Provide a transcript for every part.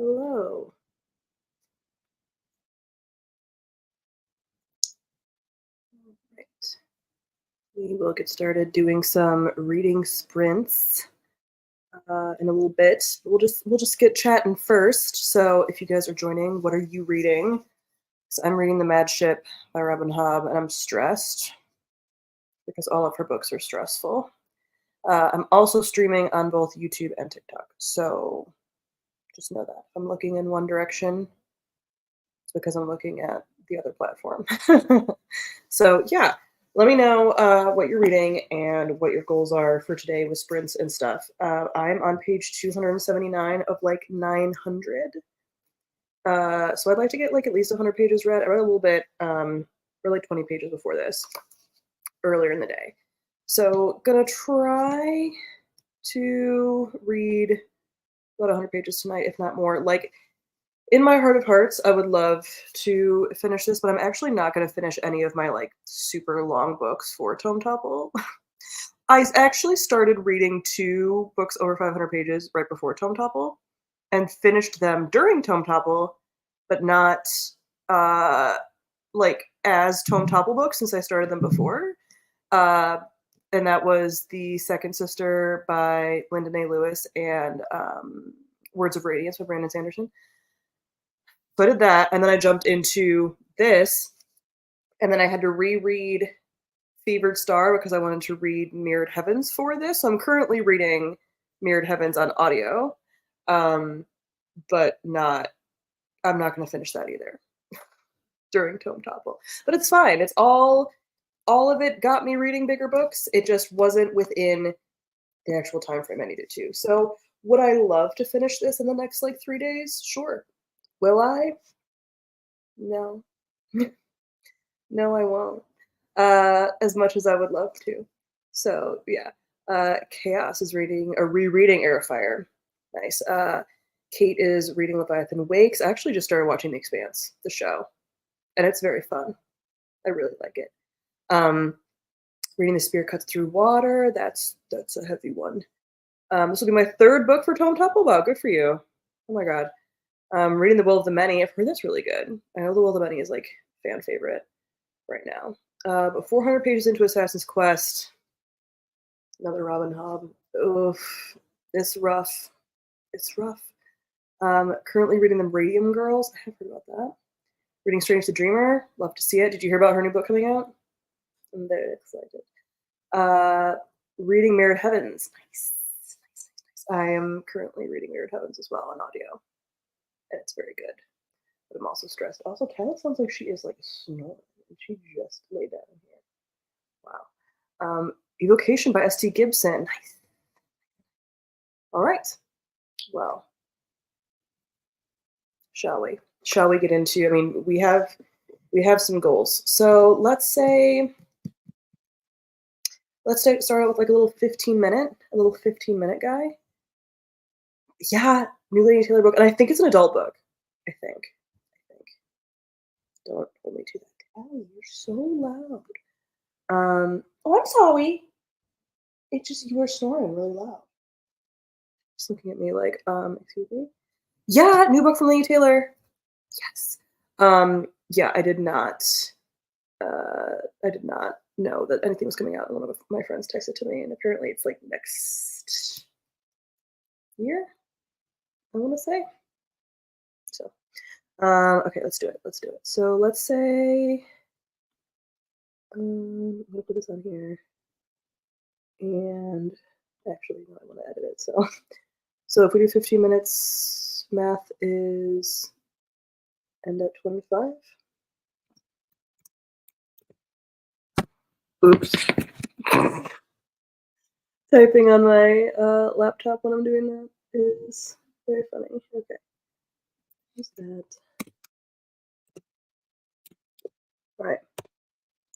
Hello. Right. We will get started doing some reading sprints in a little bit. We'll just get chatting first. So if you guys are joining, what are you reading? So I'm reading The Mad Ship by Robin Hobb, and I'm stressed because all of her books are stressful. I'm also streaming on both YouTube and TikTok. So just know that. If I'm looking in one direction, it's because I'm looking at the other platform. So yeah, let me know what you're reading and what your goals are for today with sprints and stuff. I'm on page 279 of like 900. So I'd like to get like at least 100 pages read. I read a little bit, or like 20 pages before this, earlier in the day. So gonna try to read about 100 pages tonight, if not more. Like, in my heart of hearts, I would love to finish this, but I'm actually not going to finish any of my like super long books for Tome Topple. I actually started reading 2 books over 500 pages right before Tome Topple and finished them during Tome Topple, but not uh, like as Tome Topple books since I started them before. Uh, and that was The Second Sister by Lyndon A. Lewis and Words of Radiance by Brandon Sanderson. So I did that, and then I jumped into this, and then I had to reread Fevered Star because I wanted to read Mirrored Heavens for this. So I'm currently reading Mirrored Heavens on audio, but I'm not going to finish that either during Tome Topple. But it's fine. It's all of it got me reading bigger books. It just wasn't within the actual time frame I needed to. So would I love to finish this in the next like 3 days? Sure. Will I? No. No, I won't. As much as I would love to. So yeah. Chaos is rereading Airfire. Nice. Kate is reading Leviathan Wakes. I actually just started watching The Expanse, the show, and it's very fun. I really like it. Reading The Spear Cuts Through Water. That's a heavy one. This will be my 3rd book for Tome Topple. Wow, good for you. Oh my god. Reading The Will of the Many. I've heard that's really good. I know The Will of the Many is like fan favorite right now. But 400 pages into Assassin's Quest, another Robin Hobb. Oof, it's rough. It's rough. Currently reading The Radium Girls. I have heard about that. Reading Strange the Dreamer. Love to see it. Did you hear about her new book coming out? I'm very excited. Reading Mirrored Heavens. Nice. I am currently reading Mirrored Heavens as well on audio, and it's very good. But I'm also stressed. Also, Tyler sounds like she is like snoring, and she just lay down here. Wow. Evocation by S.T. Gibson. Nice. All right. Well, shall we? Shall we get into? I mean, we have some goals. So let's start out with like a little 15-minute guy. Yeah, New Lady Taylor book, and I think it's an adult book. I think. Don't hold me to that. Oh, you're so loud. Oh, I'm sorry. It just you were snoring really loud. Just looking at me like, excuse me. Yeah, new book from Lady Taylor. Yes. Yeah, I did not know that anything was coming out. And one of my friends texted to me, and apparently it's like next year, I want to say. So, okay, let's do it. So let's say, I'm gonna put this on here, and actually, no, I want to edit it. So if we do 15 minutes, math is end at 25. Oops. Typing on my laptop when I'm doing that is very funny. Okay. What's that? All right.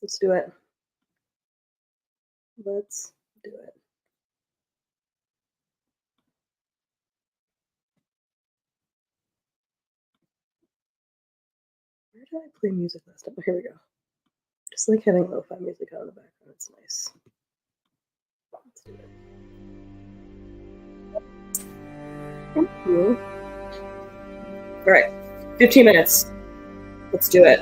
Let's do it. Let's do it. Where did I play music last time? Oh, here we go. Just like having lo-fi music on in the background. It's nice. Let's do it. Thank you. All right, 15 minutes. Let's do it.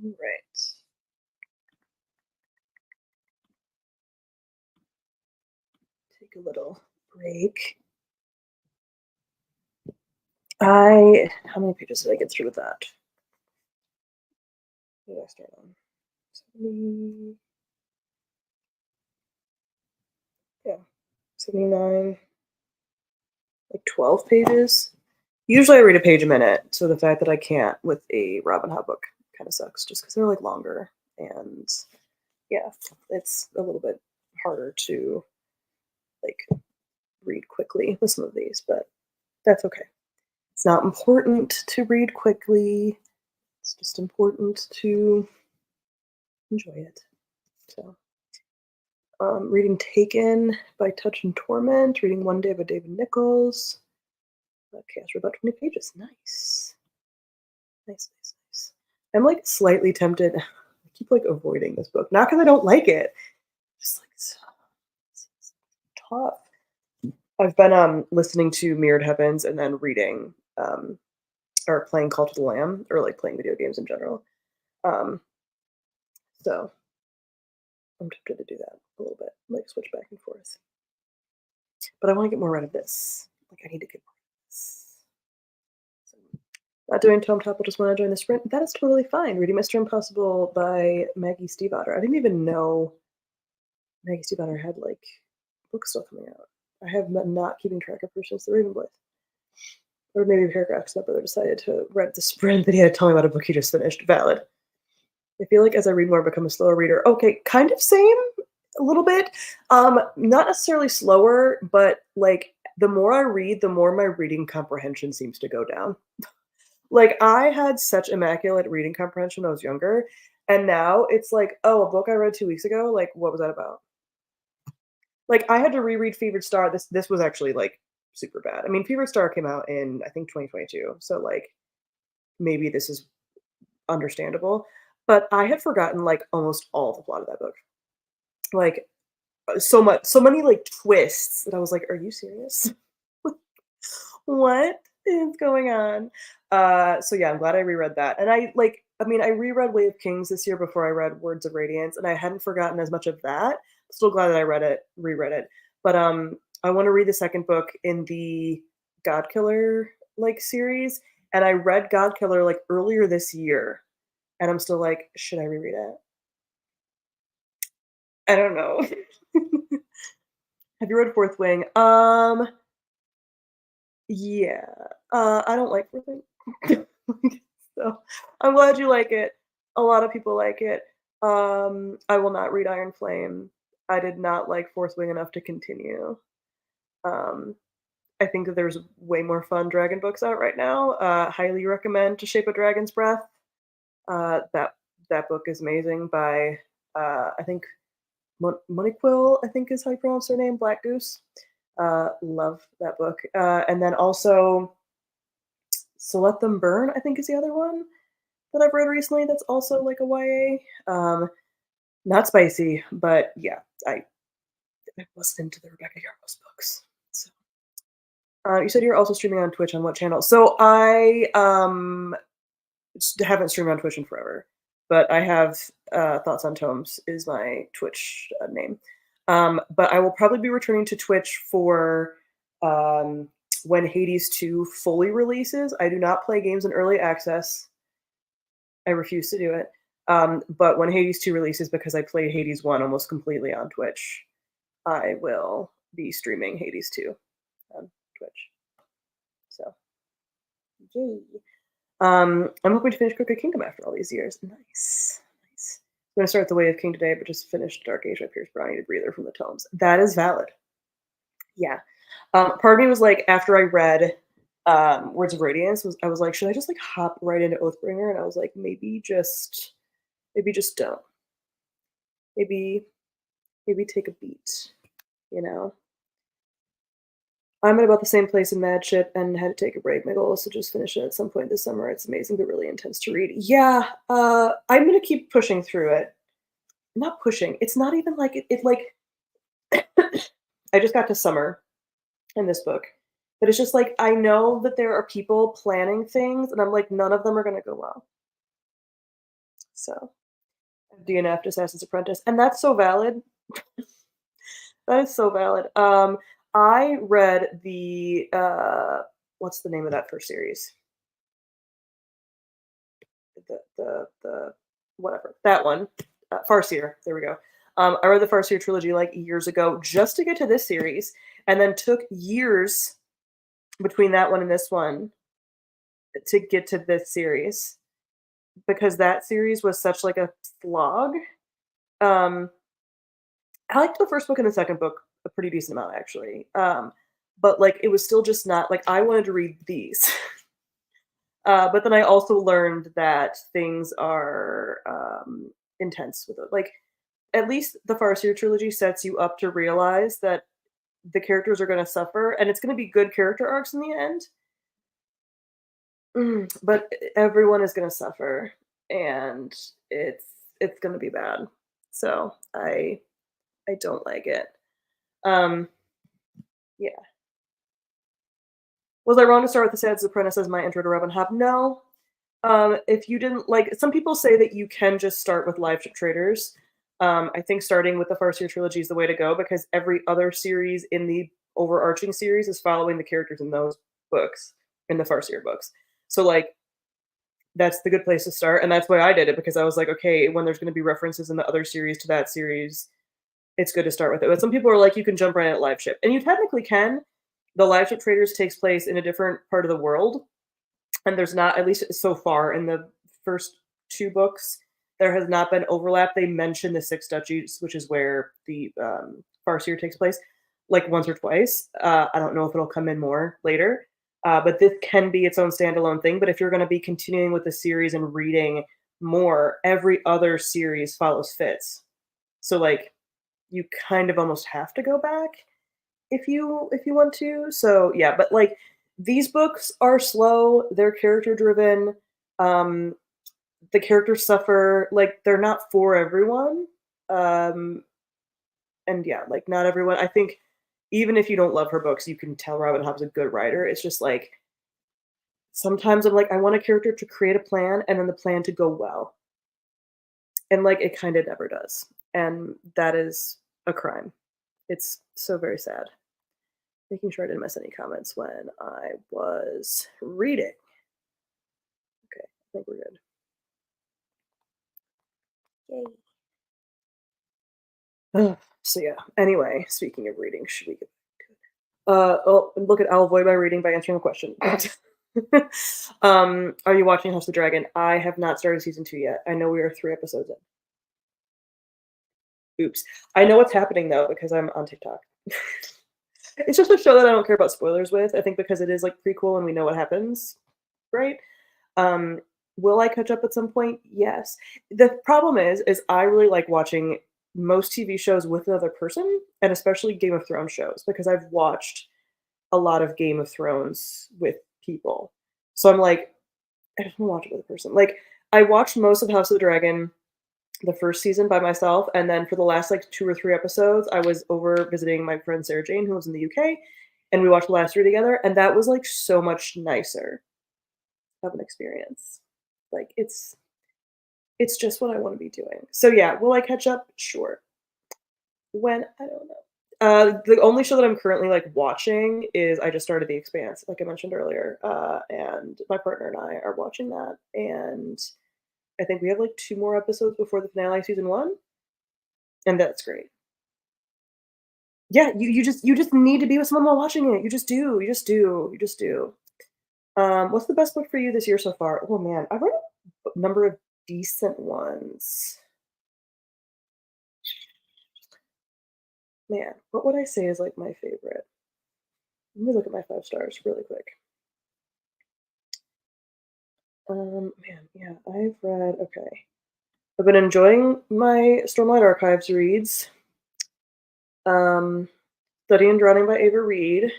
Right. Take a little break. How many pages did I get through with that? What did I start on? 70, yeah, 79, like 12 pages. Usually I read a page a minute, so the fact that I can't with a Robin Hood book kind of sucks just because they're like longer. And yeah, it's a little bit harder to like read quickly with some of these, but that's okay. It's not important to read quickly. It's just important to enjoy it. So, reading Taken by Touch and Torment, reading One Day by David Nichols. Okay, after about 20 pages. Nice. Nice, nice, nice. I'm like slightly tempted. I keep like avoiding this book. Not because I don't like it. Just like it's tough. I've been listening to Mirrored Heavens and then reading or playing Call to the Lamb or like playing video games in general. Um, so I'm tempted to do that a little bit, like switch back and forth. But I want to get more out of this. Like I need to get more out of this. So, not doing Tome Topple, just want to join the sprint. That is totally fine. Reading Mr. Impossible by Maggie Stiefvater. I didn't even know Maggie Stiefvater had like books still coming out. I have been not keeping track of her since the Raven Blade. Or maybe a paragraph because my brother decided to read the sprint, but he had to tell me about a book he just finished. Valid. I feel like as I read more, I become a slower reader. Okay, kind of same, a little bit. Not necessarily slower, but like the more I read, the more my reading comprehension seems to go down. Like I had such immaculate reading comprehension when I was younger, and now it's like, oh, a book I read 2 weeks ago. Like, what was that about? Like I had to reread Fevered Star. This was actually like super bad. I mean, Fevered Star came out in I think 2022, so like maybe this is understandable. But I had forgotten like almost all the plot of that book. Like so many like twists that I was like, "Are you serious? What is going on?" So yeah, I'm glad I reread that. And I mean, I reread Way of Kings this year before I read Words of Radiance, and I hadn't forgotten as much of that. Still glad that I reread it. But I want to read the second book in the God Killer like series, and I read God Killer like earlier this year, and I'm still like, should I reread it? I don't know. Have you read Fourth Wing? Yeah. I don't like Fourth Wing. So I'm glad you like it. A lot of people like it. I will not read Iron Flame. I did not like Fourth Wing enough to continue. Um, I think that there's way more fun dragon books out right now. Highly recommend To Shape a Dragon's Breath. That book is amazing by I think Moniquil, I think is how you pronounce her name, Black Goose. Love that book. And then also So Let Them Burn, I think is the other one that I've read recently that's also like a YA. Not spicy, but yeah, I was into the Rebecca Yarros books. So you said you're also streaming on Twitch on what channel? So I haven't streamed on Twitch in forever, but I have Thoughts on Tomes is my Twitch name. But I will probably be returning to Twitch for um, when Hades 2 fully releases. I do not play games in early access. I refuse to do it. But when Hades 2 releases, because I played Hades 1 almost completely on Twitch, I will be streaming Hades 2 on Twitch. So, yay. I'm hoping to finish Crooked Kingdom after all these years. Nice. Nice. I'm going to start The Way of King today, but just finished Dark Age by Pierce Brown. I need a breather from the tomes. That is valid. Yeah. Part of me was like, after I read Words of Radiance, I was like, should I just like hop right into Oathbringer? And I was like, maybe just don't. Maybe take a beat, you know? I'm at about the same place in Mad Ship and had to take a break. My goal is to just finish it at some point this summer. It's amazing but really intense to read. Yeah, I'm gonna keep pushing through it. Not pushing. It's not even like it like I just got to summer in this book. But it's just like I know that there are people planning things and I'm like none of them are gonna go well. So DNF, Assassin's Apprentice, and that's so valid. That is so valid. I read the what's the name of that first series? The whatever that one, Farseer. There we go. I read the Farseer trilogy like years ago just to get to this series, and then took years between that one and this one to get to this series because that series was such like a slog. Um, I liked the first book and the second book a pretty decent amount actually. But like it was still just not like I wanted to read these. But then I also learned that things are intense with it. Like at least the Farseer trilogy sets you up to realize that the characters are going to suffer, and it's going to be good character arcs in the end. But everyone is going to suffer, and it's it's going to be bad. So I don't like it. Um, yeah. Was I wrong to start with the Sad Apprentice as my intro to Robin Hobb? No. If you didn't like, some people say that you can just start with Live Ship Traders. I think starting with the Farseer trilogy is the way to go because every other series in the overarching series is following the characters in those books, in the Farseer books. So like that's the good place to start, and that's why I did it because I was like, okay, when there's going to be references in the other series to that series, it's good to start with it. But some people are like, you can jump right in at Live Ship, and you technically can. The Live Ship Traders takes place in a different part of the world, and there's not, at least so far in the first two books, there has not been overlap. They mention the Six Duchies, which is where the Farseer takes place, like once or twice. I don't know if it'll come in more later, but this can be its own standalone thing. But if you're going to be continuing with the series and reading more, every other series follows Fitz. So like you kind of almost have to go back if you want to. So yeah, but like these books are slow, they're character driven. Um the characters suffer, like they're not for everyone. Um and yeah, like not everyone. I think even if you don't love her books, you can tell Robin Hobb's a good writer. It's just like sometimes I'm like I want a character to create a plan and then the plan to go well. And like it kind of never does. And that is a crime. It's so very sad. Making sure I didn't miss any comments when I was reading. Okay, I think we're good. Yay. So yeah. Anyway, speaking of reading, should we get oh look at I'll avoid my reading by answering the question. Are you watching House of the Dragon? I have not started season 2 yet. I know we are 3 episodes in. Oops. I know what's happening though because I'm on TikTok. It's just a show that I don't care about spoilers with. I think because it is like prequel and we know what happens, right? Um, will I catch up at some point? Yes. The problem is I really like watching most TV shows with another person, and especially Game of Thrones shows, because I've watched a lot of Game of Thrones with people. So I'm like, I just want to watch it with a person. Like, I watched most of House of the Dragon the first season by myself, and then for the last like 2 or 3 episodes, I was over visiting my friend Sarah Jane, who lives in the UK, and we watched the last 3 together, and that was like so much nicer of an experience. Like it's just what I want to be doing. So yeah, will I catch up? Sure. When? I don't know. The only show that I'm currently like watching is I just started The Expanse, like I mentioned earlier, and my partner and I are watching that, and I think we have like 2 more episodes before the finale of season 1, and that's great. Yeah, you just need to be with someone while watching it. You just do. You just do. You just do. What's the best book for you this year so far? Oh man, I've read a number of decent ones. Man, what would I say is like my favorite? Let me look at my 5 stars really quick. Man, yeah, I've read. Okay, I've been enjoying my Stormlight Archives reads. Um, Study and Drowning by Ava Reed.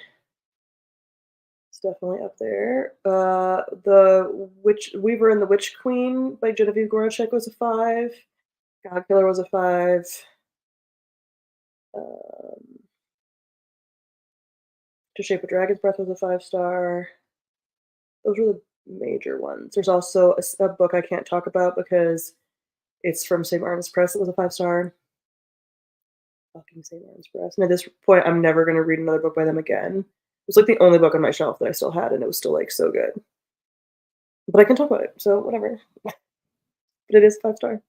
It's definitely up there. The Witch Weaver and the Witch Queen by Genevieve Gorachek was a 5. God Killer was a 5. Um, To Shape a Dragon's Breath was a 5 star. Those were the major ones. There's also a book I can't talk about because It's from St. Martin's Press. It was a 5-star. Fucking St. Martin's Press. And at this point, I'm never gonna read another book by them again. It was like the only book on my shelf that I still had, and it was still like so good. But I can talk about it, so whatever. But it is 5-star.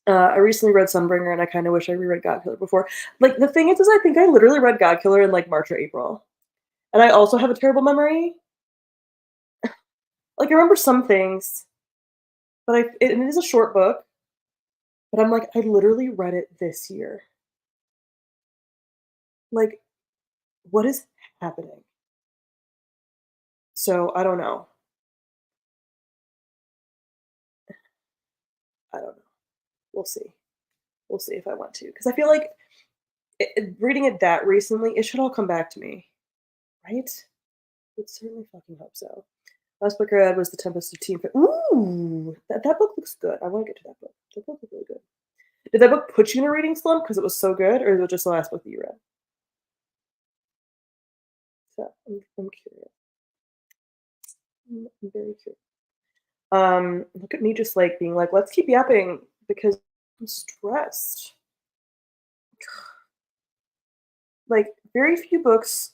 I recently read Sunbringer, and I kind of wish I reread Godkiller before. Like the thing is I think I literally read Godkiller in like March or April, and I also have a terrible memory. Like I remember some things, but it is a short book. But I'm like, I literally read it this year. Like, what is happening? So I don't know. I don't know. We'll see. We'll see if I want to, because I feel like reading it that recently, it should all come back to me, right? Would certainly fucking hope so. Last book I read was The Tempest of Teen Ooh, that book looks good. I want to get to that book. That book looks really good. Did that book put you in a reading slump because it was so good, or was it just the last book that you read? So I'm curious. I'm very curious. Look at me just like being like, let's keep yapping because I'm stressed. Like very few books.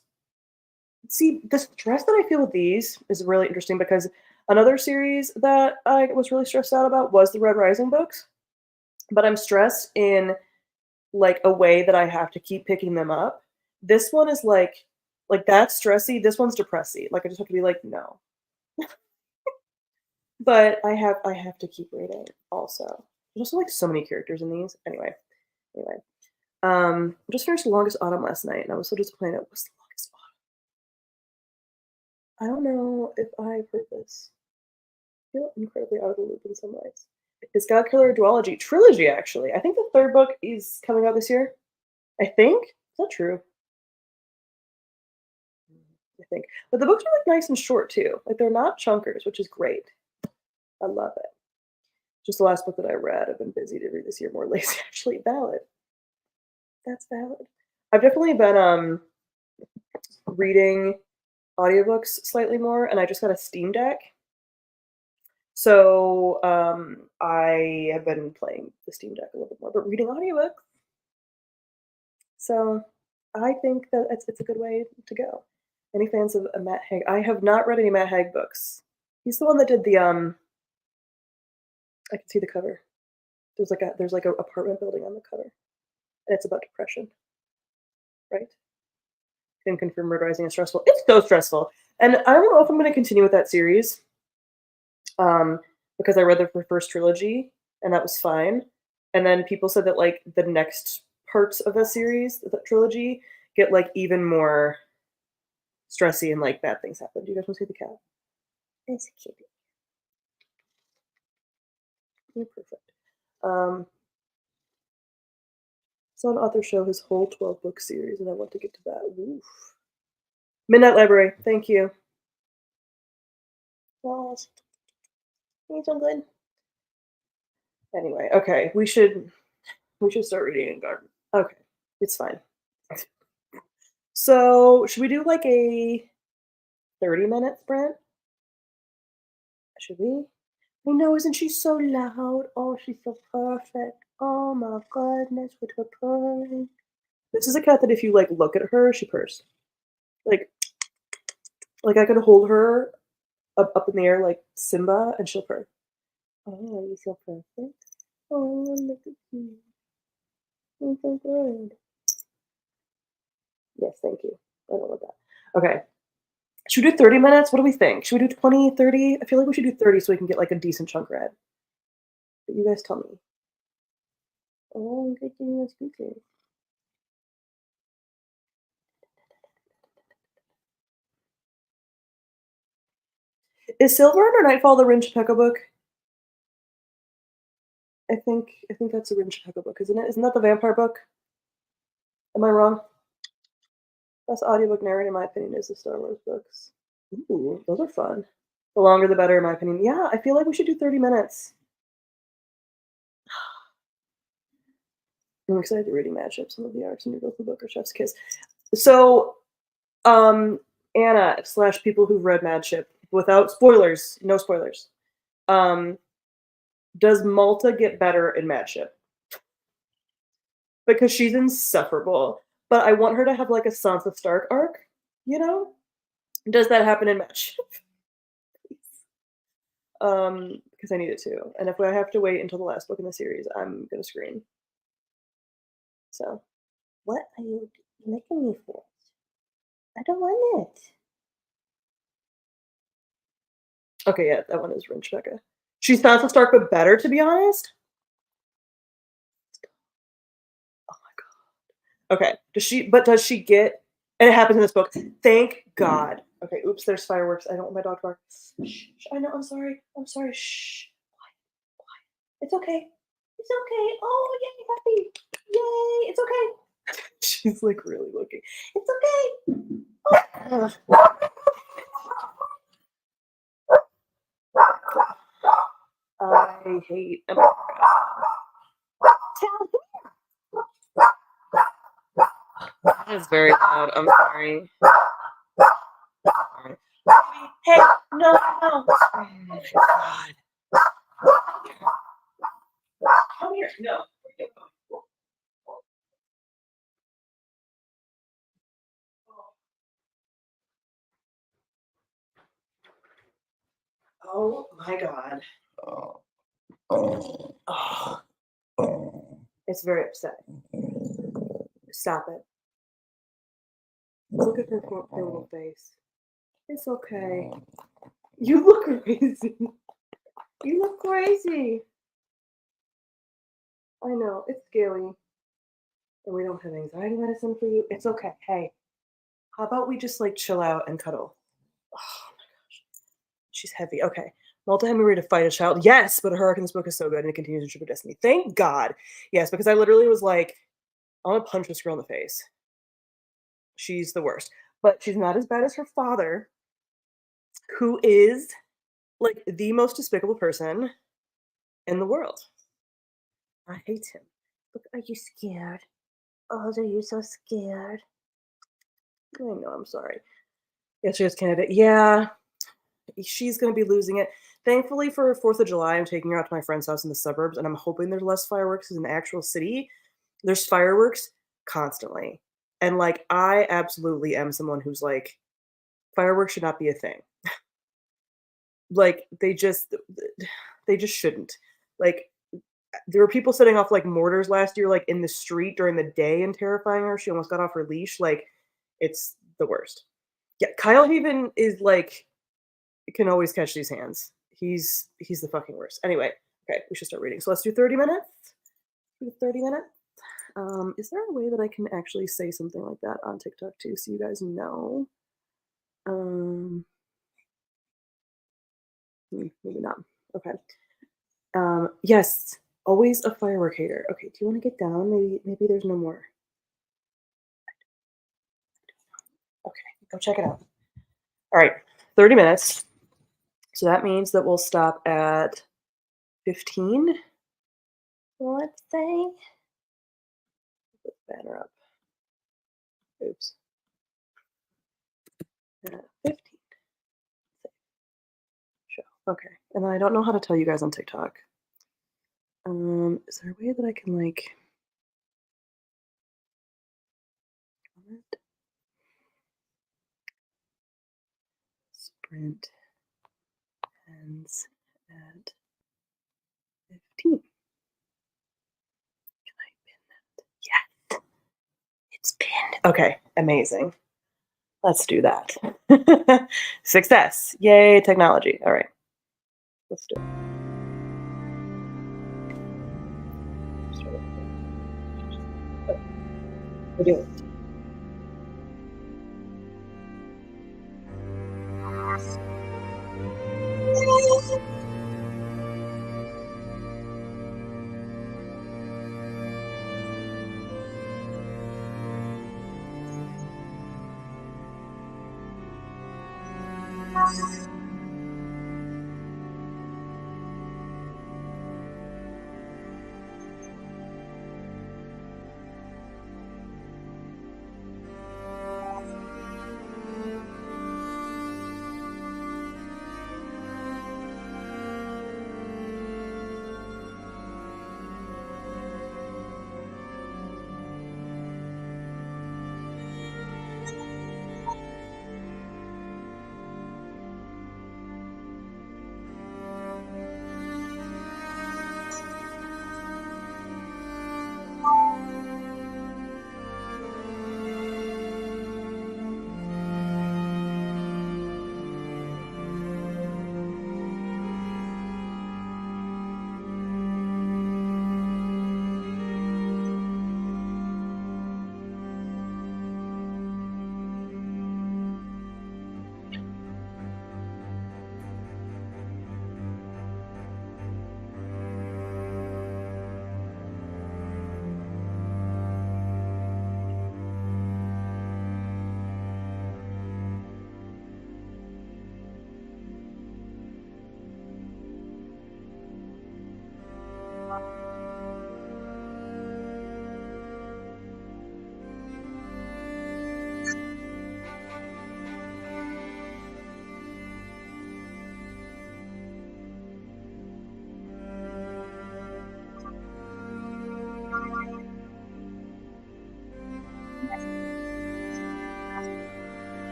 See, the stress that I feel with these is really interesting because another series that I was really stressed out about was the Red Rising books. But I'm stressed in like a way that I have to keep picking them up. This one is like that's stressy. This one's depressy. Like I just have to be like, no. But I have to keep reading also. There's also like so many characters in these. Anyway. I just finished The Longest Autumn last night and I was so disappointed. What's The Longest Autumn? I don't know if I've heard this. I feel incredibly out of the loop in some ways. It's God Killer Duology trilogy, actually. I think the third book is coming out this year. I think. Is that true? I think. But the books are like nice and short too. Like they're not chunkers, which is great. I love it. Just the last book that I read. I've been busy to read this year, more lazy. Actually, valid. That's valid. I've definitely been reading audiobooks slightly more, and I just got a Steam Deck. So I have been playing the Steam Deck a little bit more, but reading audiobooks. So I think that it's a good way to go. Any fans of Matt Haig? I have not read any Matt Haig books. He's the one that did the I can see the cover. There's like a apartment building on the cover, and it's about depression, right? Can confirm Red Rising is stressful. It's so stressful, and I don't know if I'm going to continue with that series, because I read the first trilogy and that was fine, and then people said that like the next parts of the series, the trilogy, get like even more stressy and like bad things happen. Do you guys want to see the cat? It's a kitty. You're perfect. Saw an author show his whole 12-book series, and I want to get to that. Oof. Midnight Library. Thank you. Oh, it's so good. Anyway, okay, we should start reading in garden. Okay, it's fine. So should we do like a 30-minute sprint? Should we? I know, isn't she so loud? Oh, she's so perfect. Oh my goodness, with her purring. This is a cat that if you like look at her, she purrs. Like I could hold her up in the air like Simba and she'll purr. Oh, you're so perfect. Oh, look at you. You're so good. Yes, thank you. I don't love that. Okay. Should we do 30 minutes? What do we think? Should we do 20, 30? I feel like we should do 30 so we can get like a decent chunk read. But you guys tell me. Oh, I'm getting a speaker. Is Silver Under Nightfall the Rin Chapeko book? I think that's a Rin Chapeko book, isn't it? Isn't that the vampire book? Am I wrong? Best audiobook narrated, in my opinion, is the Star Wars books. Ooh, those are fun. The longer the better, in my opinion. Yeah, I feel like we should do 30 minutes. I'm excited to reading Matchup. Some of the arcs in your local book or Chef's Kiss. So, Anna / people who've read Madship, without spoilers, no spoilers. Does Malta get better in Madship? Because she's insufferable. But I want her to have like a Sansa Stark arc, you know? Does that happen in Madship? Because I need it to. And if I have to wait until the last book in the series, I'm gonna scream. So, what are you making me for? I don't want it. Okay, yeah, that one is Rinch Becca. She's Sansa Stark, but better, to be honest. Oh my god. Okay. Does she get and it happens in this book. Thank God. Okay, oops, there's fireworks. I don't want my dog to bark. Shh, I know, I'm sorry. I'm sorry. Shh. Quiet. It's okay. It's okay. Oh, yay, happy. Yay, it's okay. She's like really looking. It's okay. Oh. I hate America. That is very loud. I'm sorry. Hey, no. Oh my god. Come here. No. Oh my god. Oh, it's very upsetting. Stop it. Look at her little face. It's okay. You look crazy. You look crazy. I know, it's scaly. And we don't have anxiety medicine for you. It's okay. Hey, how about we just like chill out and cuddle? Oh my gosh. She's heavy. Okay. Malta had me ready to fight a child. Yes, but her arc in this book is so good and it continues to trip her destiny. Thank God. Yes, because I literally was like, I want to punch this girl in the face. She's the worst. But she's not as bad as her father, who is like the most despicable person in the world. I hate him. Look, are you scared? Oh, are you so scared? I know, I'm sorry. Yeah, she has candidate. Yeah, she's gonna be losing it. Thankfully for 4th of July, I'm taking her out to my friend's house in the suburbs, and I'm hoping there's less fireworks in the actual city. There's fireworks constantly. And like I absolutely am someone who's like, fireworks should not be a thing. Like they just shouldn't. Like there were people setting off like mortars last year, like in the street during the day and terrifying her. She almost got off her leash. Like it's the worst. Yeah, Kyle Haven is like can always catch these hands. He's the fucking worst. Anyway, okay, we should start reading. So let's do 30 minutes. 30 minutes. Is there a way that I can actually say something like that on TikTok too, so you guys know? Maybe not. Okay. Yes, always a firework hater. Okay, do you want to get down? Maybe there's no more. Okay, go check it out. All right, 30 minutes. So that means that we'll stop at 15. Let's say. Put the banner up. Oops. 15. Show. Okay. And I don't know how to tell you guys on TikTok. Is there a way that I can like comment? Sprint ends at 15. Can I pin that? Yes. It's pinned. Okay, amazing. Let's do that. Success. Yay, technology. All right. Let's do it. We're doing it.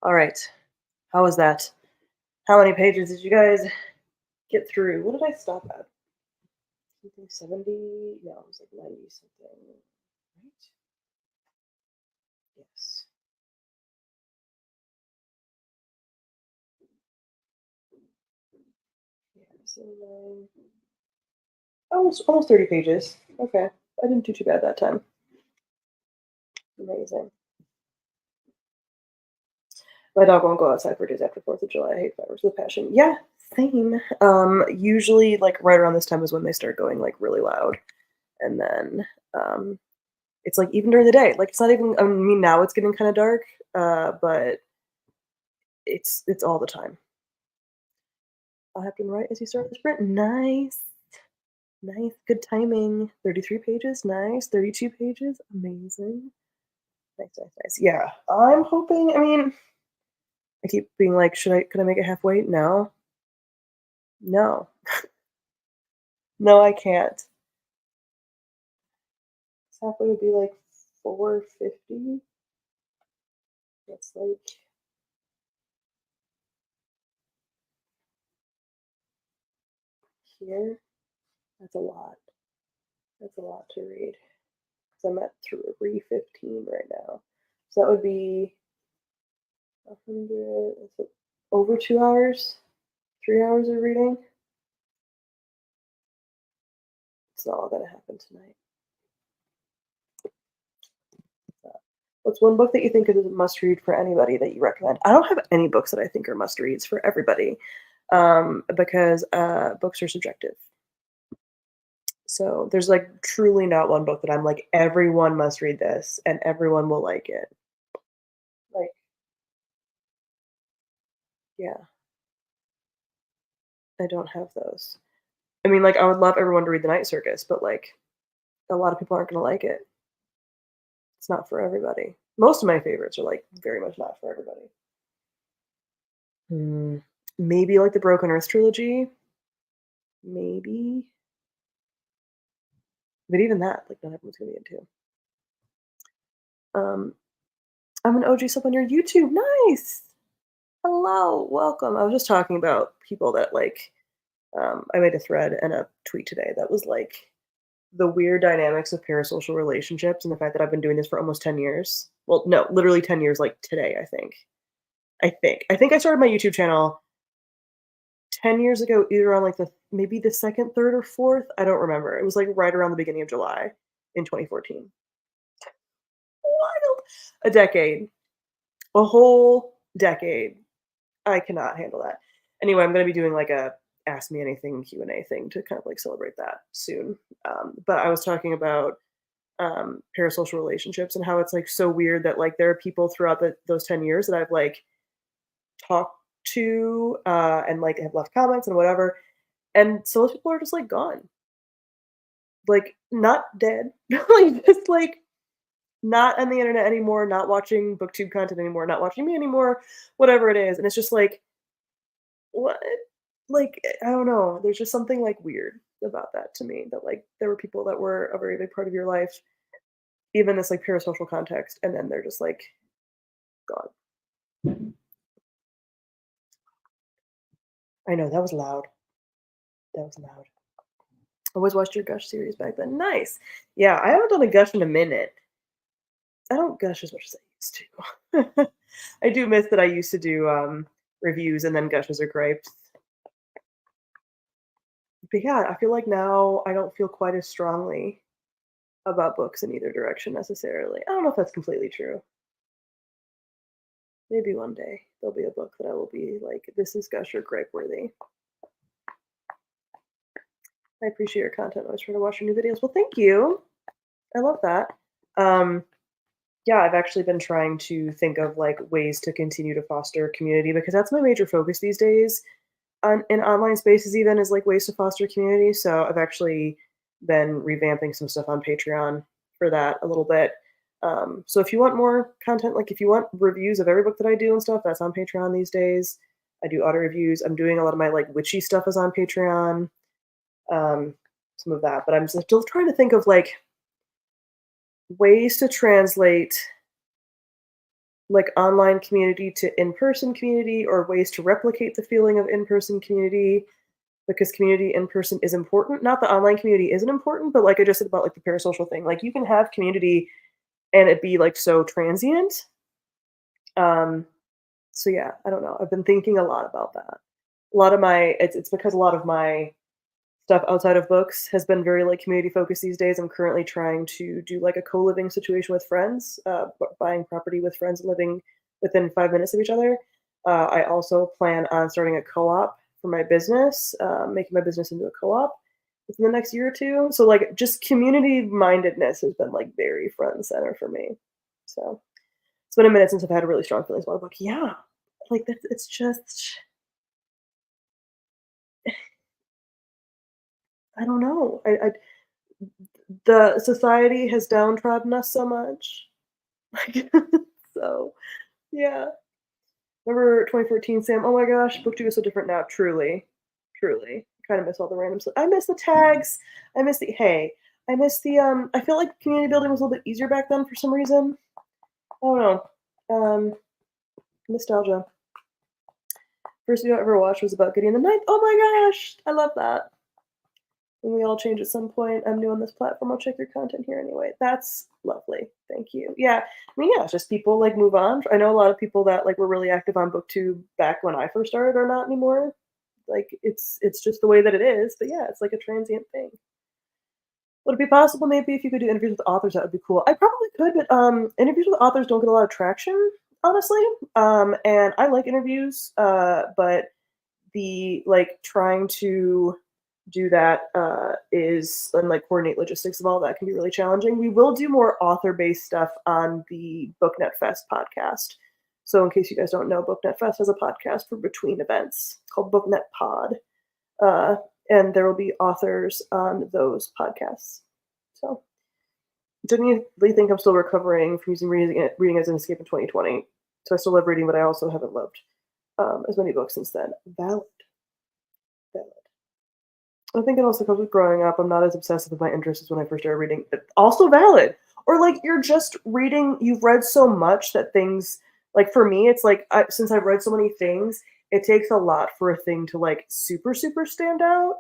All right. How was that? How many pages did you guys get through? What did I stop at? Something 70? No, it was like 90 something. Right? Yes. Yeah, so almost 30 pages. Okay. I didn't do too bad that time. Amazing. My dog won't go outside for days after 4th of July. I hate fireworks with passion. Yeah, same. Usually like right around this time is when they start going like really loud. And then it's like even during the day. Like it's not even I mean now it's getting kind of dark, but it's all the time. I'll have to write as you start the sprint. Nice. Nice. Good timing. 33 pages. Nice. 32 pages. Amazing. Nice, nice, nice. Yeah. I'm hoping, I mean, I keep being like, could I make it halfway? No. No. No, I can't. Halfway would be like 450. That's like here. That's a lot. That's a lot to read. Because I'm at 315 right now. So that would be 100, over 2 hours, 3 hours of reading. It's not all gonna happen tonight. What's one book that you think is a must read for anybody that you recommend? I don't have any books that I think are must reads for everybody, because books are subjective. So there's like truly not one book that I'm like everyone must read this and everyone will like it. Like, yeah, I don't have those. I mean, like I would love everyone to read The Night Circus, but like a lot of people aren't gonna like it. It's not for everybody. Most of my favorites are like very much not for everybody. Hmm. Maybe like the Broken Earth trilogy. Maybe. But even that, like, not everyone's gonna be into. Um, I'm an OG sub on your YouTube. Nice. Hello, welcome. I was just talking about people that like. I made a thread and a tweet today that was like the weird dynamics of parasocial relationships and the fact that I've been doing this for almost 10 years. Well, no, literally 10 years. Like today, I think. I started my YouTube channel 10 years ago, either on like the maybe the second, third, or fourth. I don't remember. It was like right around the beginning of July in 2014. Wild. A decade. A whole decade. I cannot handle that. Anyway, I'm gonna be doing like a ask me anything Q&A thing to kind of like celebrate that soon. But I was talking about parasocial relationships and how it's like so weird that like there are people throughout those 10 years that I've like talked to and like have left comments and whatever. And so those people are just like gone. Like not dead. Like just like not on the internet anymore, not watching booktube content anymore, not watching me anymore, whatever it is. And it's just like, what? Like, I don't know. There's just something like weird about that to me that like there were people that were a very big part of your life, even this like parasocial context, and then they're just like gone. I know that was loud. That was loud. I always watched your Gush series back then. Nice. Yeah, I haven't done a Gush in a minute. I don't gush as much as I used to. I do miss that I used to do reviews and then gushes or gripes. But yeah, I feel like now I don't feel quite as strongly about books in either direction necessarily. I don't know if that's completely true. Maybe one day there'll be a book that I will be like, this is gush or gripe worthy. I appreciate your content. I always try to watch your new videos. Well, thank you. I love that. Um, yeah, I've actually been trying to think of like ways to continue to foster community because that's my major focus these days in online spaces even is like ways to foster community. So I've actually been revamping some stuff on Patreon for that a little bit. So if you want more content, like if you want reviews of every book that I do and stuff, that's on Patreon these days. I do auto reviews. I'm doing a lot of my like witchy stuff is on Patreon. Some of that, but I'm still trying to think of like ways to translate like online community to in-person community, or ways to replicate the feeling of in-person community, because community in person is important. Not that online community isn't important, but like I just said about like the parasocial thing, like you can have community and it be like so transient. Um, so yeah, I don't know. I've been thinking a lot about that. A lot of my it's because a lot of my stuff outside of books has been very like community focused these days. I'm currently trying to do like a co-living situation with friends, buying property with friends and living within 5 minutes of each other. I also plan on starting a co-op for my business, making my business into a co-op within the next year or two. So like just community mindedness has been like very front and center for me. So it's been a minute since I've had really strong feelings about a book. Yeah, like that's it's just I don't know. The society has downtrodden us so much. Like, so, yeah. Remember 2014, Sam? Oh my gosh, BookTube is so different now. Truly, truly. Kind of miss all the random stuff. I miss the tags. I miss the hey. I miss the I feel like community building was a little bit easier back then for some reason. I don't know. Nostalgia. First video I ever watched was about Gideon the Ninth. Oh my gosh, I love that. When we all change at some point, I'm new on this platform. I'll check your content here anyway. That's lovely. Thank you. Yeah. I mean, yeah, it's just people like move on. I know a lot of people that like were really active on BookTube back when I first started are not anymore. Like it's just the way that it is. But yeah, it's like a transient thing. Would it be possible maybe if you could do interviews with authors? That would be cool. I probably could, but interviews with authors don't get a lot of traction, honestly. And I like interviews, but the like trying to do that is and like coordinate logistics of all that can be really challenging. We will do more author-based stuff on the BookNet Fest podcast. So in case you guys don't know, BookNet Fest has a podcast for between events called BookNet Pod, uh, and there will be authors on those podcasts. So genuinely think I'm still recovering from using reading as an escape in 2020. So I still love reading, but I also haven't loved as many books since then. Valid. Valid. I think it also comes with growing up. I'm not as obsessive with my interests as when I first started reading. But also valid. Or like you're just reading, you've read so much that things, like for me, it's like since I've read so many things, it takes a lot for a thing to like super, super stand out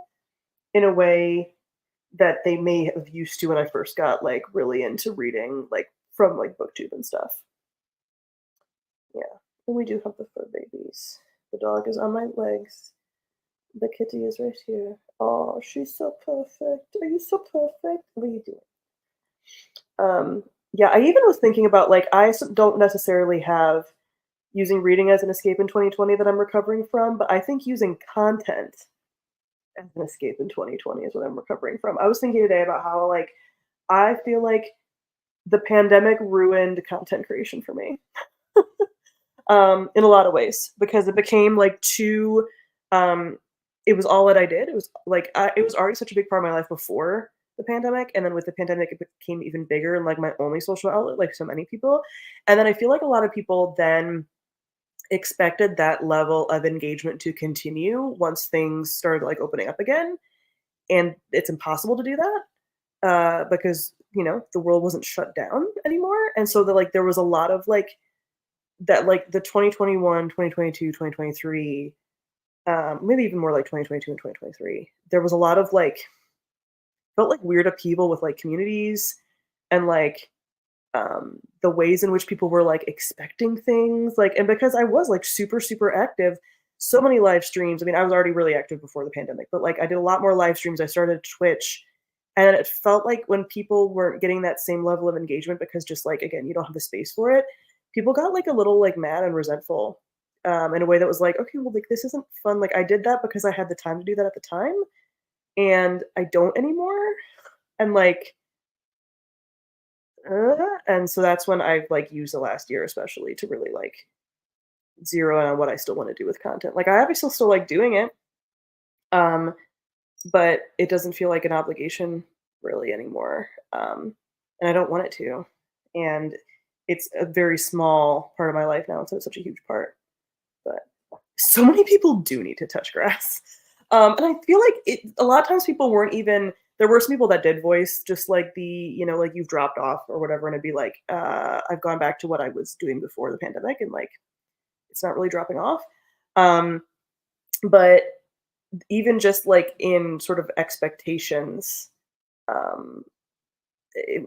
in a way that they may have used to when I first got like really into reading, like from like BookTube and stuff. Yeah. And we do have the fur babies. The dog is on my legs. The kitty is right here. Oh, she's so perfect. Are you so perfect? What are you doing? Yeah, I even was thinking about like don't necessarily have using reading as an escape in 2020 that I'm recovering from, but I think using content as an escape in 2020 is what I'm recovering from. I was thinking today about how like I feel like the pandemic ruined content creation for me. In a lot of ways because it became like too it was all that I did. It was like it was already such a big part of my life before the pandemic, and then with the pandemic it became even bigger and like my only social outlet like so many people. And then I feel like a lot of people then expected that level of engagement to continue once things started like opening up again, and it's impossible to do that because the world wasn't shut down anymore. And so there was a lot of like that, like the 2021, 2022, 2023, maybe even more like 2022 and 2023. There was a lot of like felt like weird upheaval with like communities and like the ways in which people were like expecting things, like, and because I was like super super active, so many live streams. I mean, I was already really active before the pandemic, but like I did a lot more live streams. I started Twitch, and it felt like when people weren't getting that same level of engagement because just like again you don't have the space for it, people got like a little like mad and resentful in a way that was like, okay, well, like this isn't fun. Like I did that because I had the time to do that at the time, and I don't anymore. And like and so that's when I've like used the last year especially to really like zero in on what I still want to do with content. Like I obviously still like doing it, um, but it doesn't feel like an obligation really anymore. And I don't want it to. And it's a very small part of my life now, so it's such a huge part. But so many people do need to touch grass. And I feel like a lot of times people weren't even there were some people that did voice just like like you've dropped off or whatever, and it'd be like, I've gone back to what I was doing before the pandemic, and like it's not really dropping off. Um, but even just like in sort of expectations, um,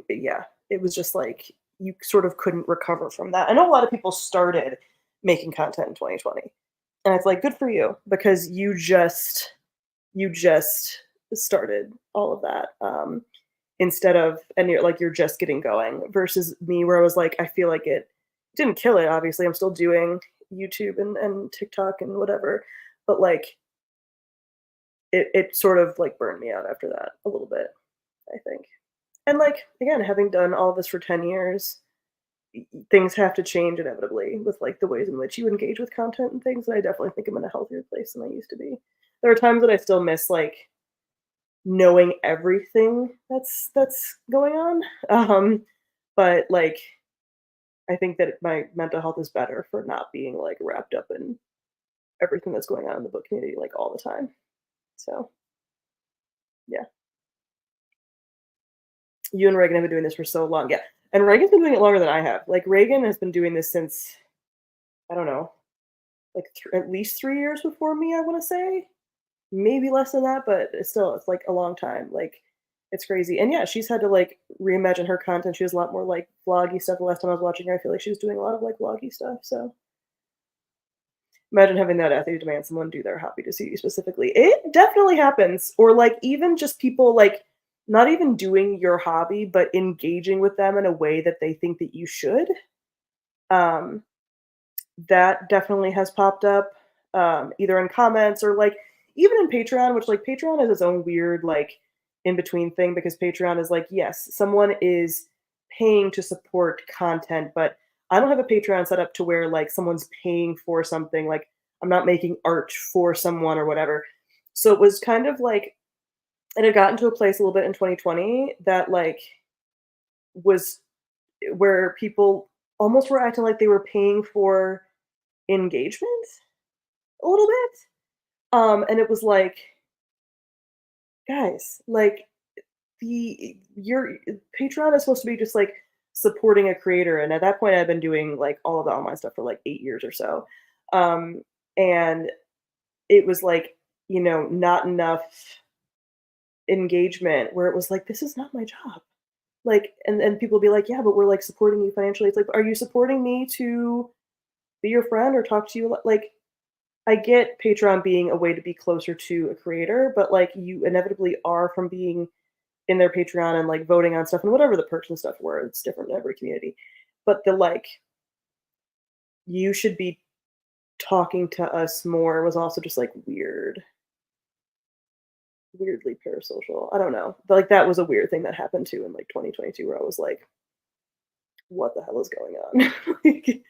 yeah, it was just like you sort of couldn't recover from that. I know a lot of people started making content in 2020, and it's like good for you because you just started all of that, instead of and you're just getting going versus me where I was like, I feel like it didn't kill it, obviously, I'm still doing YouTube and TikTok and whatever, but, like, it sort of, like, burned me out after that a little bit, I think. And, like, again, having done all this for 10 years, things have to change inevitably with, like, the ways in which you engage with content and things, and I definitely think I'm in a healthier place than I used to be. There are times that I still miss, like, knowing everything that's going on. But like I think that my mental health is better for not being like wrapped up in everything that's going on in the book community like all the time. So yeah. You and Reagan have been doing this for so long. Yeah. And Reagan's been doing it longer than I have. Like Reagan has been doing this since I don't know, like at least 3 years before me, I want to say. Maybe less than that, but it's like a long time. Like it's crazy. And yeah, she's had to like reimagine her content. She has a lot more like vloggy stuff. The last time I was watching her, I feel like she was doing a lot of like vloggy stuff. So imagine having that athlete demand someone do their hobby to see you specifically. It definitely happens. Or like even just people like not even doing your hobby, but engaging with them in a way that they think that you should. Um, that definitely has popped up, either in comments or like even in Patreon, which like Patreon is its own weird like in between thing because Patreon is like, yes, someone is paying to support content, but I don't have a Patreon set up to where like someone's paying for something. Like I'm not making art for someone or whatever. So it was kind of like it had gotten to a place a little bit in 2020 that like was where people almost were acting like they were paying for engagement a little bit. And it was like, guys, like the your Patreon is supposed to be just like supporting a creator. And at that point I've been doing like all of the online stuff for like 8 years or so. Um, and it was like, not enough engagement where it was like, this is not my job. Like, and people be like, yeah, but we're like supporting you financially. It's like, are you supporting me to be your friend or talk to you? Like, I get Patreon being a way to be closer to a creator, but like you inevitably are from being in their Patreon and like voting on stuff and whatever the perks and stuff were. It's different in every community. But the like, you should be talking to us more was also just like weird, weirdly parasocial. I don't know. But, like that was a weird thing that happened too in like 2022 where I was like, what the hell is going on? Like,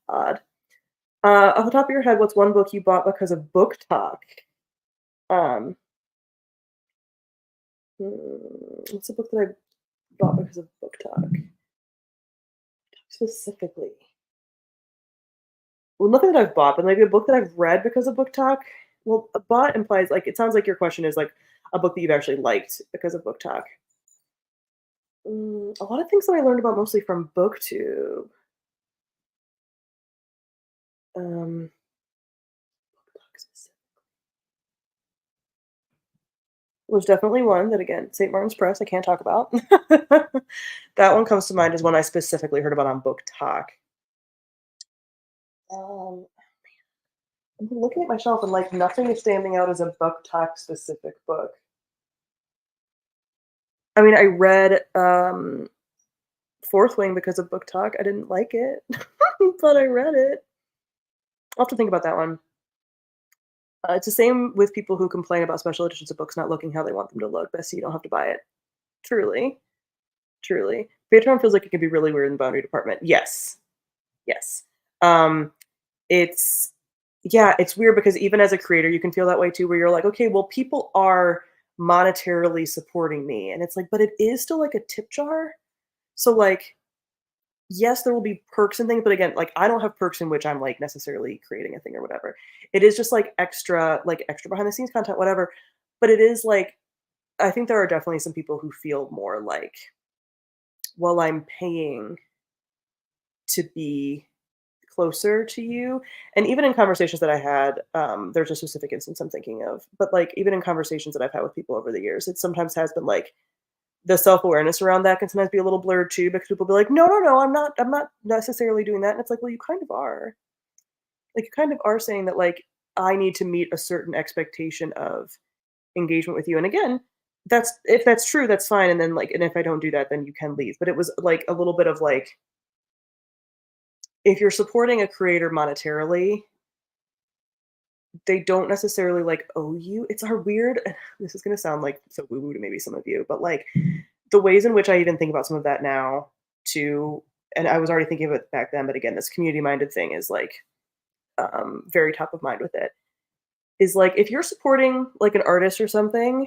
odd. Off the top of your head, what's one book you bought because of book talk? Um, what's a book that I bought because of book talk? Specifically. Well, nothing that I've bought, but maybe a book that I've read because of book talk. Well, a bought implies like it sounds like your question is like a book that you've actually liked because of book talk. A lot of things that I learned about mostly from BookTube. Um, was definitely one that again, St. Martin's Press, I can't talk about. That one comes to mind as one I specifically heard about on Book Talk. Um, I'm looking at my shelf and like nothing is standing out as a Book Talk specific book. I mean, I read Fourth Wing because of Book Talk. I didn't like it, but I read it. I'll have to think about that one. It's the same with people who complain about special editions of books not looking how they want them to look. Bessie, you don't have to buy it. Truly, truly. Patreon feels like it can be really weird in the boundary department. Yes, yes. Um, it's yeah, it's weird because even as a creator, you can feel that way too, where you're like, okay, well, people are monetarily supporting me, and it's like, but it is still like a tip jar. So like, yes, there will be perks and things, but again, like I don't have perks in which I'm like necessarily creating a thing or whatever. It is just like extra behind the scenes content, whatever. But it is like I think there are definitely some people who feel more like, well, I'm paying to be closer to you. And even in conversations that I had, there's a specific instance I'm thinking of, but like even in conversations that I've had with people over the years, it sometimes has been like the self-awareness around that can sometimes be a little blurred too, because people be like, no, no, no, I'm not necessarily doing that. And it's like, well, you kind of are. Like you kind of are saying that like I need to meet a certain expectation of engagement with you. And again, that's if that's true, that's fine. And then like, and if I don't do that, then you can leave. But it was like a little bit of like, if you're supporting a creator monetarily, they don't necessarily like owe you. It's our weird, this is gonna sound like so woo-woo to maybe some of you, but like the ways in which I even think about some of that now too, and I was already thinking of it back then, but again, this community minded thing is like very top of mind with it. Is like if you're supporting like an artist or something,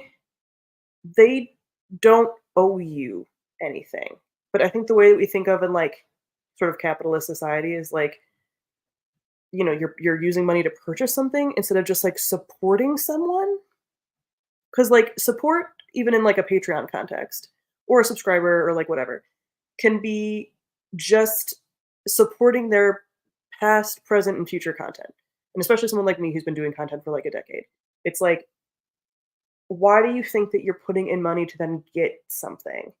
they don't owe you anything. But I think the way that we think of in like sort of capitalist society is like, you're using money to purchase something instead of just like supporting someone. Because like support, even in like a Patreon context or a subscriber or like whatever, can be just supporting their past, present, and future content. And especially someone like me who's been doing content for like a decade. It's like, why do you think that you're putting in money to then get something?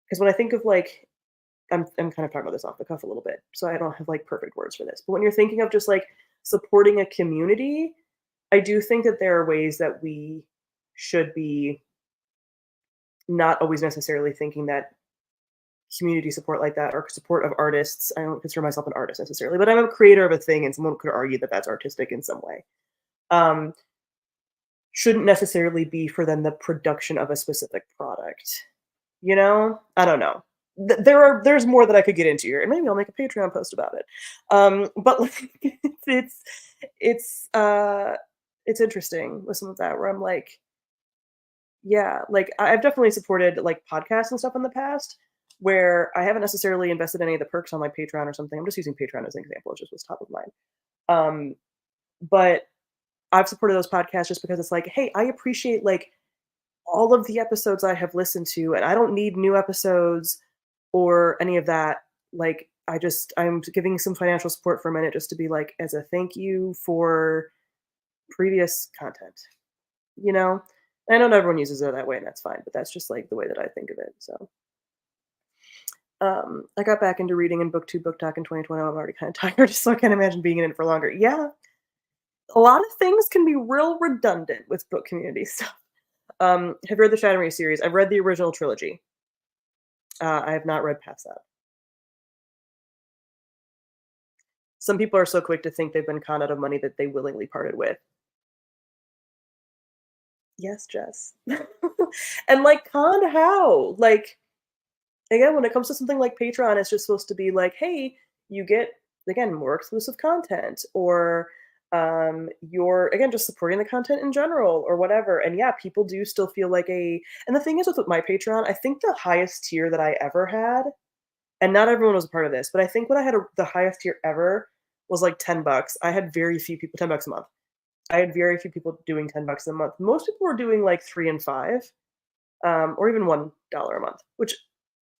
Because when I think of like, I'm kind of talking about this off the cuff a little bit, so I don't have like perfect words for this. But when you're thinking of just like supporting a community, I do think that there are ways that we should be not always necessarily thinking that community support like that or support of artists. I don't consider myself an artist necessarily, but I'm a creator of a thing, and someone could argue that that's artistic in some way. Um, shouldn't necessarily be for then the production of a specific product. I don't know. There's more that I could get into here, and maybe I'll make a Patreon post about it. But like, it's it's uh, it's interesting with some of that where I'm like, yeah, like I've definitely supported like podcasts and stuff in the past where I haven't necessarily invested any of the perks on my Patreon or something. I'm just using Patreon as an example. It's just what's top of mind. Um, but I've supported those podcasts just because it's like, hey, I appreciate like all of the episodes I have listened to, and I don't need new episodes or any of that. Like, I'm giving some financial support for a minute just to be like, as a thank you for previous content, you know? I know not everyone uses it that way, and that's fine, but that's just like the way that I think of it. So, I got back into reading in BookTube, Book Talk in 2020. I'm already kind of tired, so I can't imagine being in it for longer. Yeah, a lot of things can be real redundant with book community stuff. Have you read the Shadowry series? I've read the original trilogy. I have not read past that. Some people are so quick to think they've been conned out of money that they willingly parted with. Yes, Jess. And like conned how? Like again, when it comes to something like Patreon, it's just supposed to be like, hey, you get again more exclusive content, or you're again just supporting the content in general or whatever. And yeah, people do still feel like a and the thing is with my Patreon, I think the highest tier that I ever had, and not everyone was a part of this, but I think when I had the highest tier ever was like $10. I had very few people, $10 a month. I had very few people doing $10 a month. Most people were doing like 3 and 5, or even $1 a month, which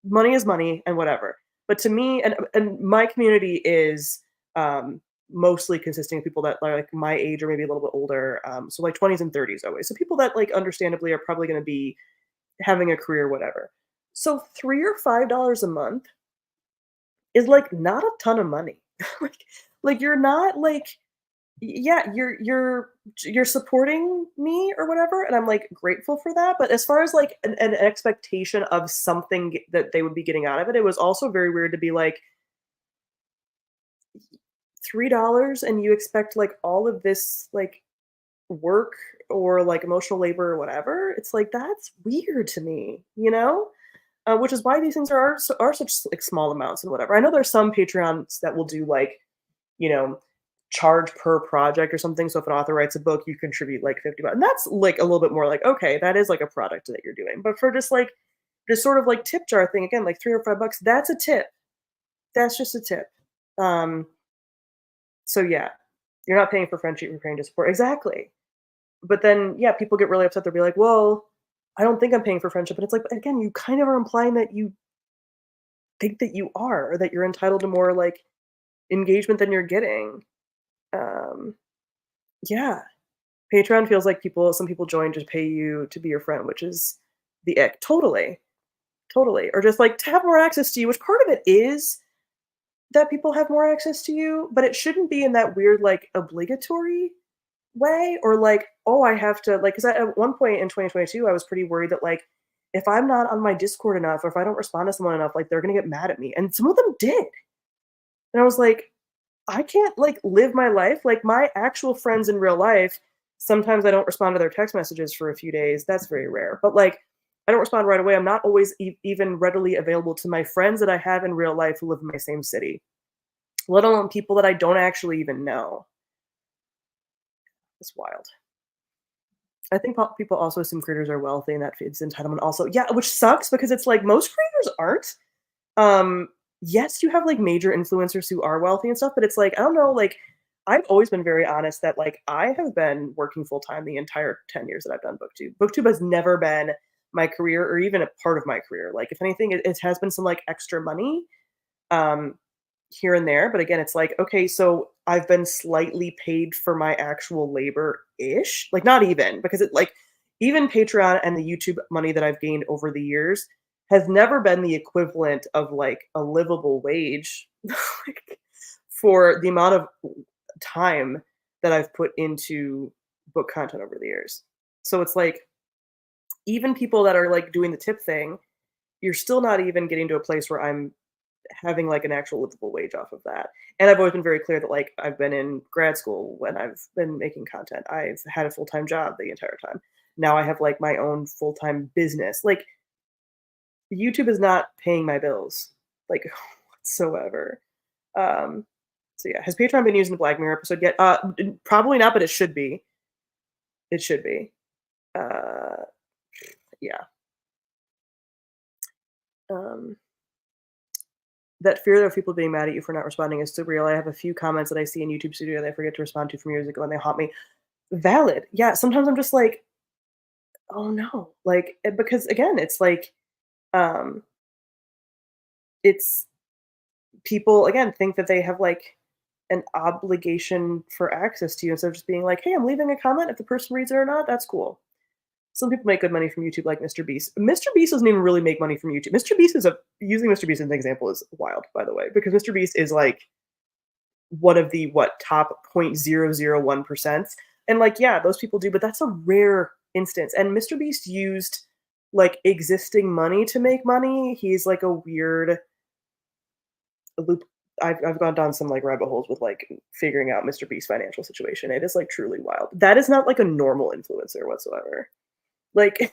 money is money and whatever. But to me, and my community is mostly consisting of people that are like my age or maybe a little bit older. So like 20s and 30s always. So people that like understandably are probably going to be having a career, whatever. So $3 or $5 a month is like not a ton of money. like like you're not like yeah, you're supporting me or whatever, and I'm like grateful for that. But as far as like an expectation of something that they would be getting out of it, it was also very weird to be like $3 and you expect like all of this like work or like emotional labor or whatever. It's like that's weird to me. Which is why these things are such like small amounts and whatever. I know there's some Patreons that will do like you know, charge per project or something. So if an author writes a book, you contribute like 50 bucks. And that's like a little bit more like, okay, that is like a product that you're doing. But for just like this sort of like tip jar thing, again, like $3 or $5, that's a tip. That's just a tip. Um, so yeah, you're not paying for friendship, you're paying to support. Exactly. But then yeah, people get really upset. They'll be like, well, I don't think I'm paying for friendship, and it's like, but again, you kind of are implying that you think that you are, or that you're entitled to more, like, engagement than you're getting. Um, yeah. Patreon feels like some people join to pay you to be your friend, which is the ick. Totally, totally. Or just, like, to have more access to you, which part of it is that people have more access to you, but it shouldn't be in that weird, like, obligatory way, or like, oh, I have to like, because at one point in 2022, I was pretty worried that like, if I'm not on my Discord enough, or if I don't respond to someone enough, like they're gonna get mad at me. And some of them did. And I was like, I can't like live my life. Like my actual friends in real life, sometimes I don't respond to their text messages for a few days. That's very rare. But like I don't respond right away. I'm not always even readily available to my friends that I have in real life who live in my same city, let alone people that I don't actually even know. It's wild. I think people also assume creators are wealthy and that feeds entitlement also. Yeah, which sucks because it's like most creators aren't. Um, yes, you have like major influencers who are wealthy and stuff, but it's like, I don't know, like I've always been very honest that like I have been working full time the entire 10 years that I've done BookTube. BookTube has never been my career or even a part of my career. Like if anything, it has been some like extra money. Um, here and there, but again, it's like, okay, so I've been slightly paid for my actual labor-ish, like not even because it like even Patreon and the YouTube money that I've gained over the years has never been the equivalent of like a livable wage like, for the amount of time that I've put into book content over the years. So it's like even people that are like doing the tip thing, you're still not even getting to a place where I'm having like an actual livable wage off of that. And I've always been very clear that like I've been in grad school when I've been making content. I've had a full-time job the entire time. Now I have like my own full-time business. Like YouTube is not paying my bills like whatsoever. Um so yeah, has Patreon been using the Black Mirror episode yet? Probably not, but it should be. It should be. Uh yeah. Um that fear of people being mad at you for not responding is so real. I have a few comments that I see in YouTube Studio that I forget to respond to from years ago and they haunt me. Valid. Yeah, sometimes I'm just like, "Oh, no." Like, because again, it's like, um, it's people, again, think that they have, like, an obligation for access to you instead of just being like, "Hey, I'm leaving a comment. If the person reads it or not, that's cool." Some people make good money from YouTube, like Mr. Beast. Mr. Beast doesn't even really make money from YouTube. Mr. Beast is a using Mr. Beast as an example is wild, by the way, because Mr. Beast is, like, one of the what top 0.001%, and like yeah those people do, but that's a rare instance. And Mr. Beast used like existing money to make money. He's like a weird loop. I've gone down some like rabbit holes with like figuring out Mr. Beast's financial situation. It is like truly wild. That is not like a normal influencer whatsoever, like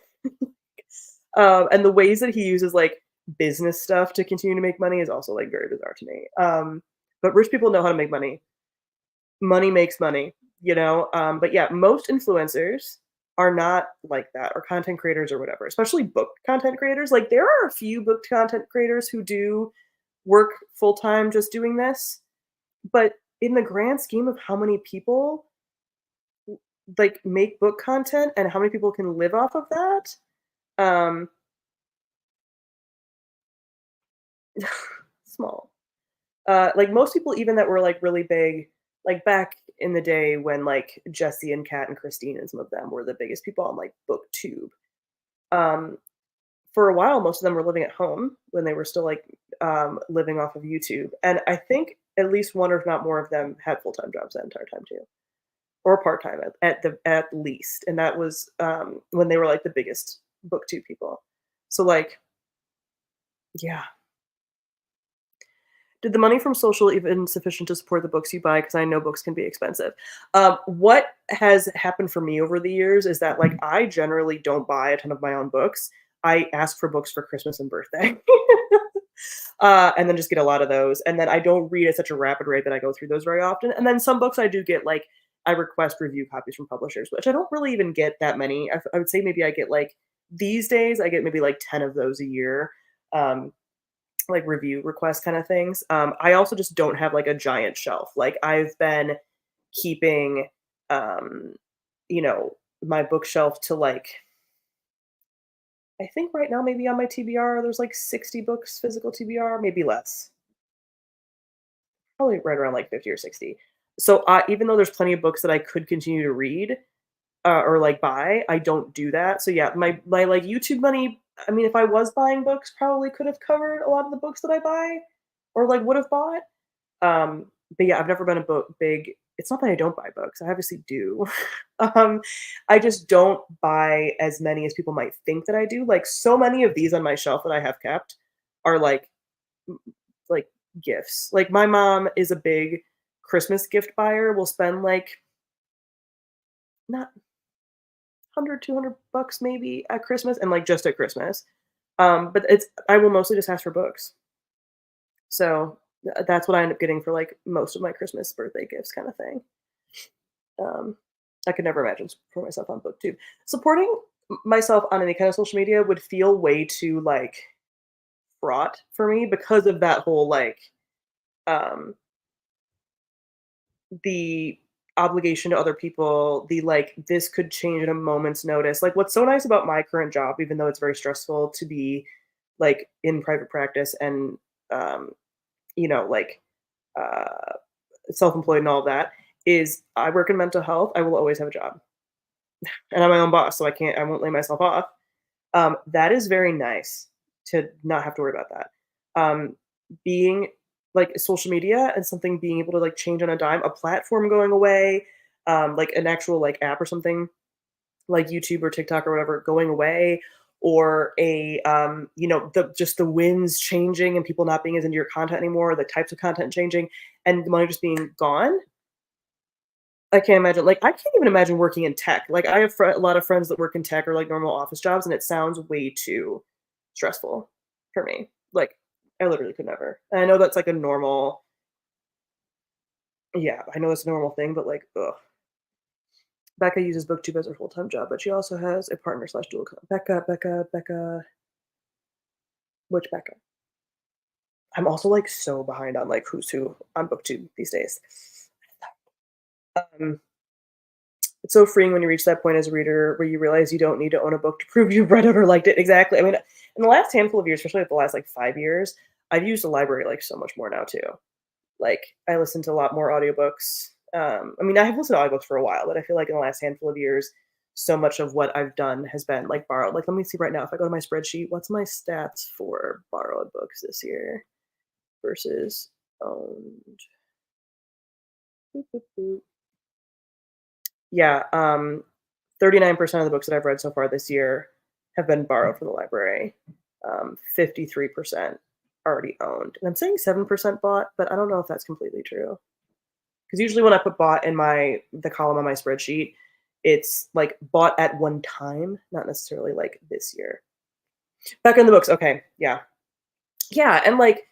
and the ways that he uses like business stuff to continue to make money is also like very bizarre to me. But rich people know how to make money. Money makes money, you know? But yeah, most influencers are not like that, or content creators or whatever, especially book content creators. Like there are a few book content creators who do work full time just doing this, but in the grand scheme of how many people like make book content and how many people can live off of that, um, small. Like most people, even that were like really big, like back in the day when like Jesse and Kat and Christine and some of them were the biggest people on like BookTube. Um, for a while, most of them were living at home when they were still like living off of YouTube, and I think at least one, or if not more, of them had full time jobs that entire time too, or part time at least, and that was when they were like the biggest BookTube people. So like, yeah, did the money from social even sufficient to support the books you buy? Because I know books can be expensive. What has happened for me over the years is that like I generally don't buy a ton of my own books. I ask for books for Christmas and birthday, and then just get a lot of those. And then I don't read at such a rapid rate that I go through those very often. And then some books I do get like I request review copies from publishers, which I don't really even get that many. I would say maybe I get like these days I get maybe like 10 of those a year. Um, like review request kind of things. I also just don't have like a giant shelf. Like I've been keeping, um, you know, my bookshelf to like I think right now maybe on my TBR there's like 60 books physical TBR, maybe less. Probably right around like 50 or 60. So, even though there's plenty of books that I could continue to read, or like buy, I don't do that. So yeah, my like YouTube money, I mean, if I was buying books, probably could have covered a lot of the books that I buy or like would have bought. But yeah, I've never been a book big. It's not that I don't buy books. I obviously do. um, I just don't buy as many as people might think that I do. Like so many of these on my shelf that I have kept are m- like gifts. Like my mom is a big Christmas gift buyer. Will spend like not 100, 200 bucks maybe at Christmas and like just at Christmas. But it's I will mostly just ask for books. So that's what I end up getting for like most of my Christmas birthday gifts kind of thing. Um, I could never imagine supporting myself on BookTube. Supporting myself on any kind of social media would feel way too like fraught for me because of that whole like um the obligation to other people, the like this could change at a moment's notice. Like what's so nice about my current job, even though it's very stressful to be like in private practice and um, like uh self-employed and all of that, is I work in mental health. I will always have a job. And I'm my own boss, so I won't lay myself off. That is very nice to not have to worry about that. Being like social media and something being able to like change on a dime, a platform going away, like an actual like app or something like YouTube or TikTok or whatever going away, or the just the winds changing and people not being as into your content anymore, the types of content changing, and the money just being gone. I can't imagine. Like, I can't even imagine working in tech. Like, I have a lot of friends that work in tech or like normal office jobs, and it sounds way too stressful for me. Like, I literally could never. And I know that's like a normal, yeah, I know that's a normal thing, but like, ugh. Becca uses BookTube as her full time job, but she also has a partner slash dual. Becca. Which Becca? I'm also like so behind on like who's who on BookTube these days. Um, It's so freeing when you reach that point as a reader where you realize you don't need to own a book to prove you've read it or liked it. Exactly. I mean, in the last handful of years, especially like the last like 5 years, I've used the library like so much more now too. Like I listen to a lot more audiobooks. I mean, I have listened to audiobooks for a while, but I feel like in the last handful of years, so much of what I've done has been like borrowed. Like, let me see right now. If I go to my spreadsheet, what's my stats for borrowed books this year versus owned? Boop, boop, boop. Yeah, 39% of the books that I've read so far this year have been borrowed from the library. 53% already owned. And I'm saying 7% bought, but I don't know if that's completely true. Because usually when I put bought in the column on my spreadsheet, it's like bought at one time, not necessarily like this year. Back in the books. Okay. Yeah. Yeah. And like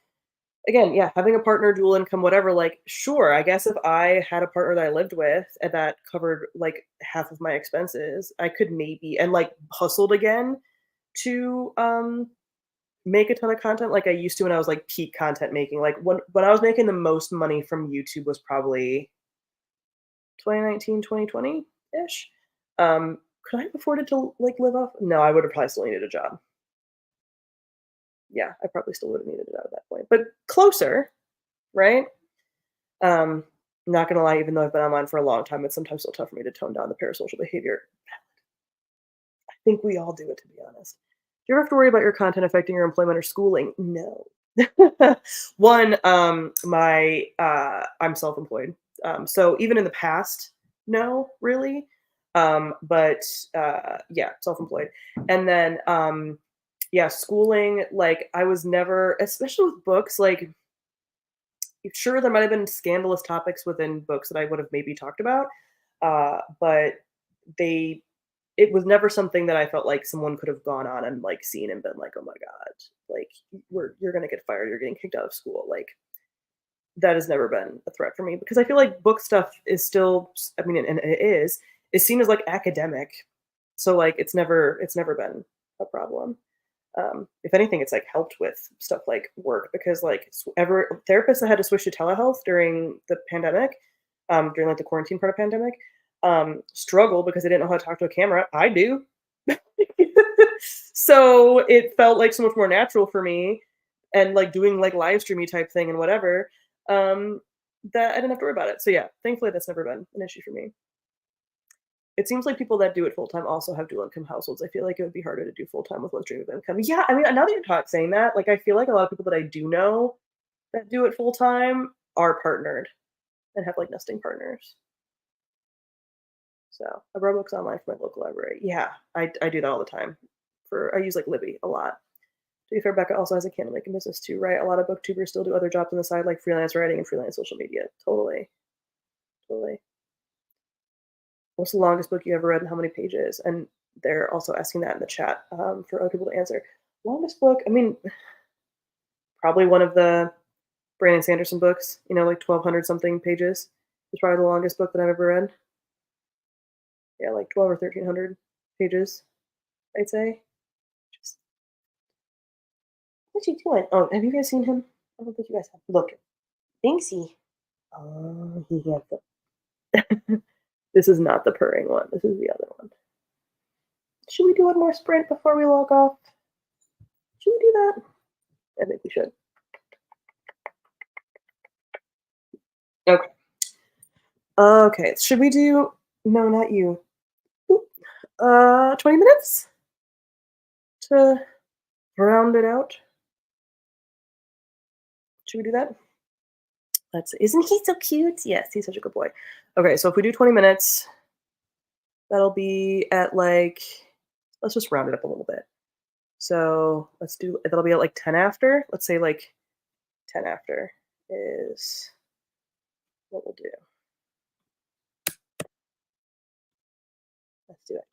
again, yeah, having a partner, dual income, whatever, like, sure, I guess if I had a partner that I lived with and that covered like half of my expenses, I could maybe and like hustled again to make a ton of content like I used to when I was like peak content making. Like when I was making the most money from YouTube was probably 2019, 2020-ish. Could I have afforded to like live off? No, I would have probably still needed a job. Yeah, I probably still would have needed it at that point. But closer, right? Um, not gonna lie, even though I've been online for a long time, it's sometimes still tough for me to tone down the parasocial behavior. I think we all do it, to be honest. Do you ever have to worry about your content affecting your employment or schooling? No. One, I'm self-employed. So even in the past, no, really. But yeah, self-employed. And then yeah, schooling, like I was never, especially with books, like sure there might have been scandalous topics within books that I would have maybe talked about, but they it was never something that I felt like someone could have gone on and like seen and been like, oh my god, like you're gonna get fired, you're getting kicked out of school. Like that has never been a threat for me because I feel like book stuff is still, I mean, and it is seen as like academic, so like it's never been a problem. If anything, it's like helped with stuff like work because like ever therapists that had to switch to telehealth during the pandemic, during like the quarantine part of pandemic, struggle because they didn't know how to talk to a camera. I do. So it felt like so much more natural for me and like doing like live streamy type thing and whatever, um, that I didn't have to worry about it. So yeah, thankfully that's never been an issue for me. It seems like people that do it full time also have dual income households. I feel like it would be harder to do full time with one stream of income. Yeah, I mean, now that you're saying that, like I feel like a lot of people that I do know that do it full time are partnered and have like nesting partners. So I borrow books online from my local library. Yeah, I do that all the time. I use like Libby a lot. To be fair, Becca also has a candle making business too, right? A lot of booktubers still do other jobs on the side, like freelance writing and freelance social media. Totally, totally. What's the longest book you ever read and how many pages? And they're also asking that in the chat for other people to answer. Longest book, I mean, probably one of the Brandon Sanderson books, like 1,200 something pages. It's probably the longest book that I've ever read. Yeah, like 12 or 1,300 pages, I'd say. Just, what's he doing? Oh, have you guys seen him? I don't think you guys have. Look, Binksy. Oh, he had the. This is not the purring one. This is the other one. Should we do one more sprint before we log off? Should we do that? I think we should. Okay. Okay. Should we do? No, not you. 20 minutes to round it out. Should we do that? Isn't he so cute? Yes, he's such a good boy. Okay, so if we do 20 minutes, that'll be at like, let's just round it up a little bit. So that'll be at like 10 after. Let's say like 10 after is what we'll do. Let's do it.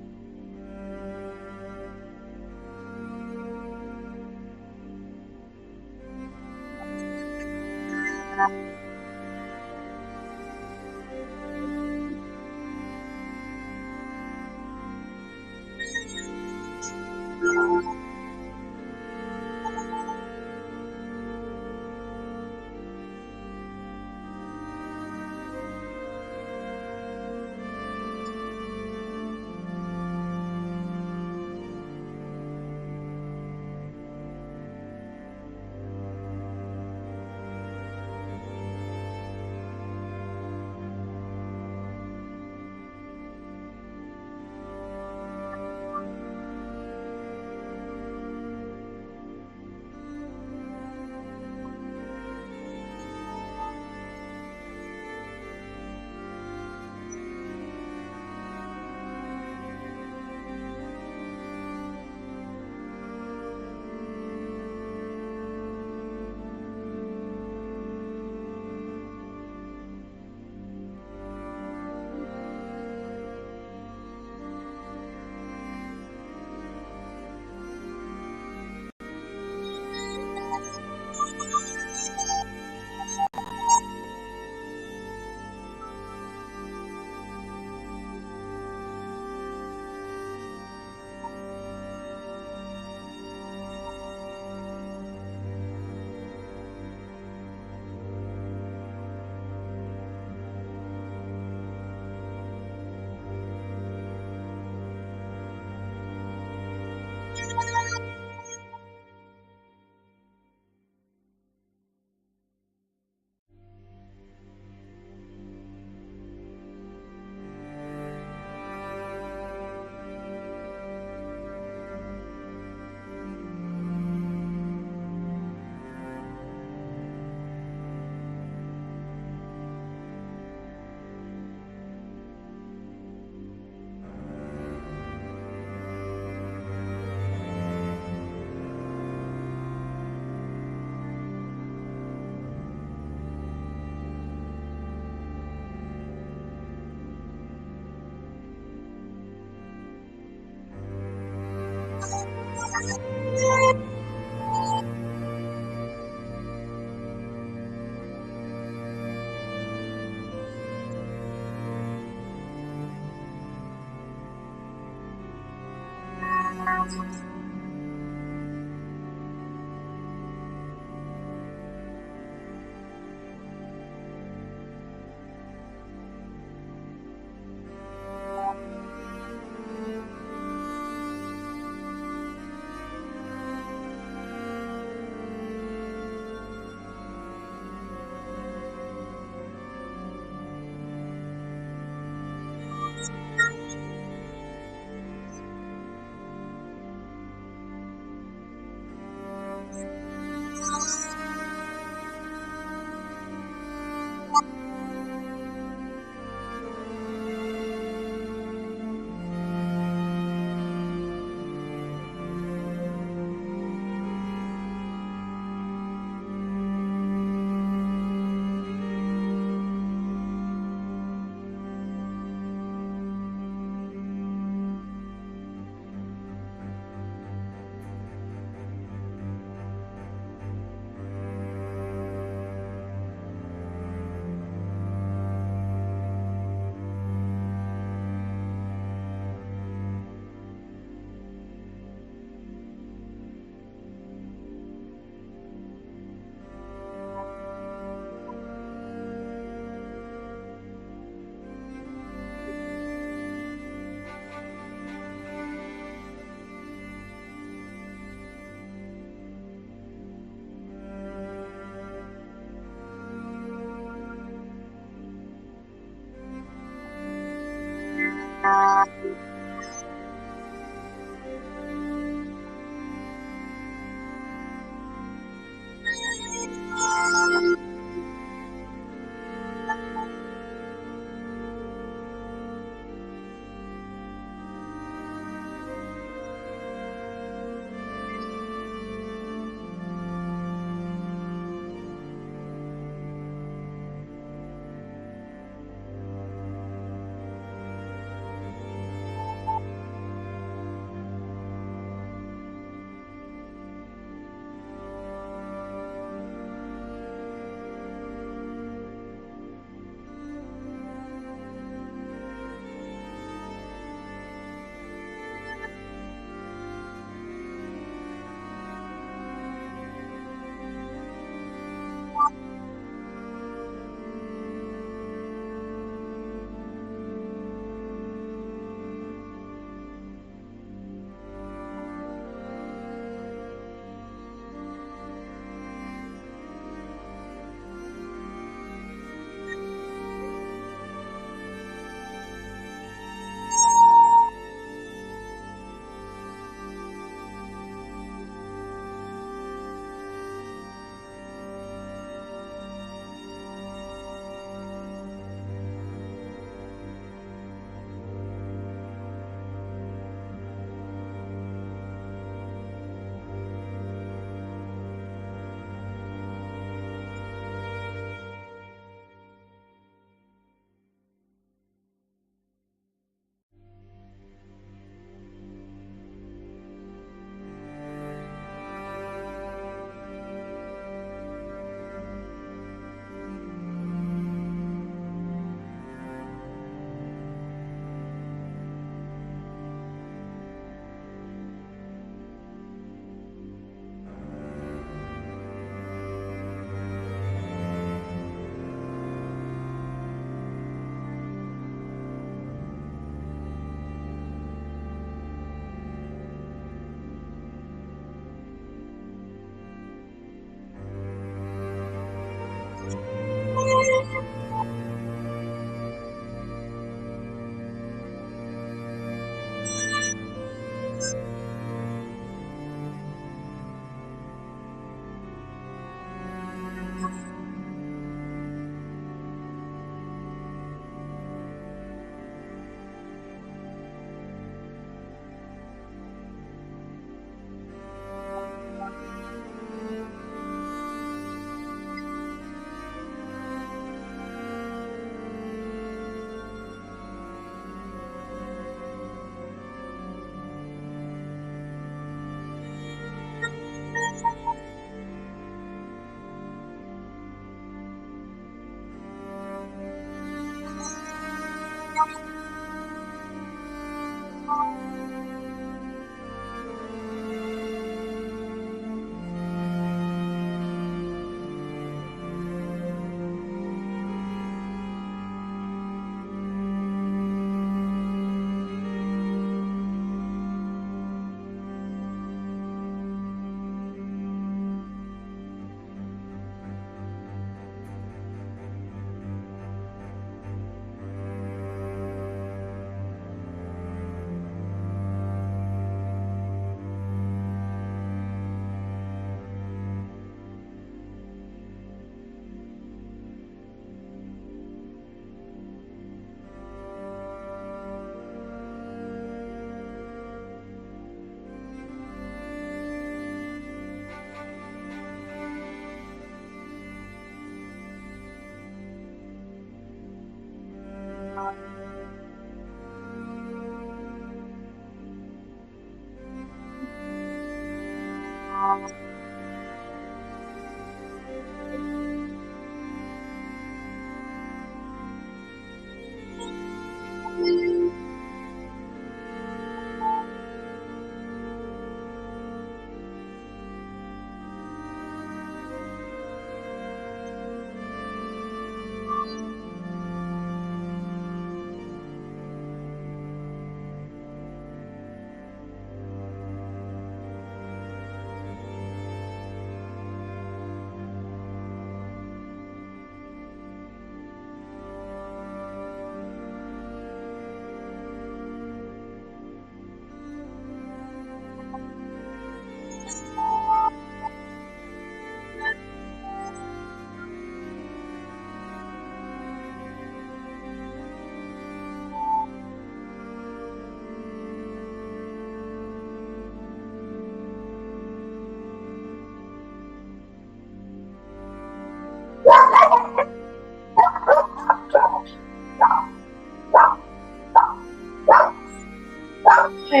I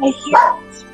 hear it.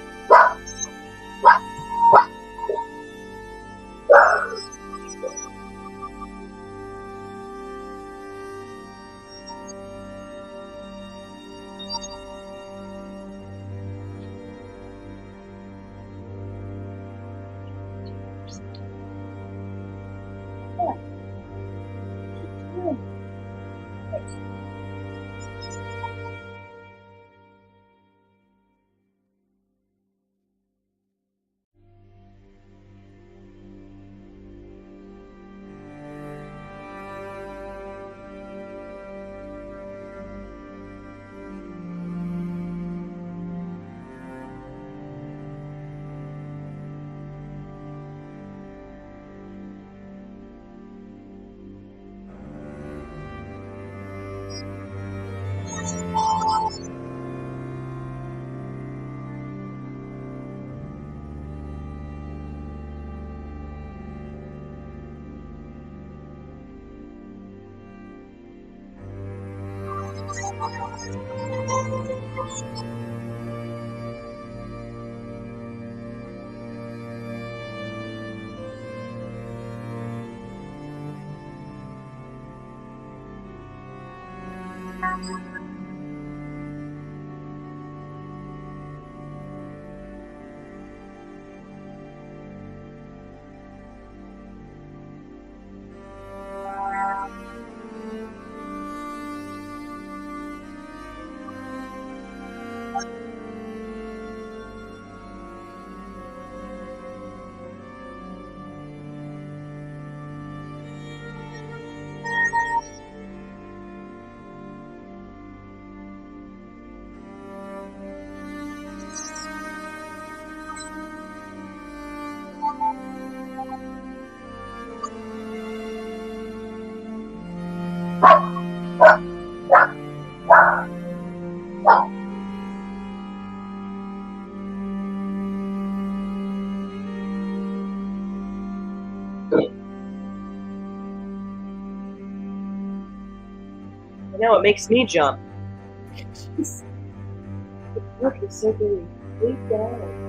know, it makes me jump. Look, it's so pretty. Leave down.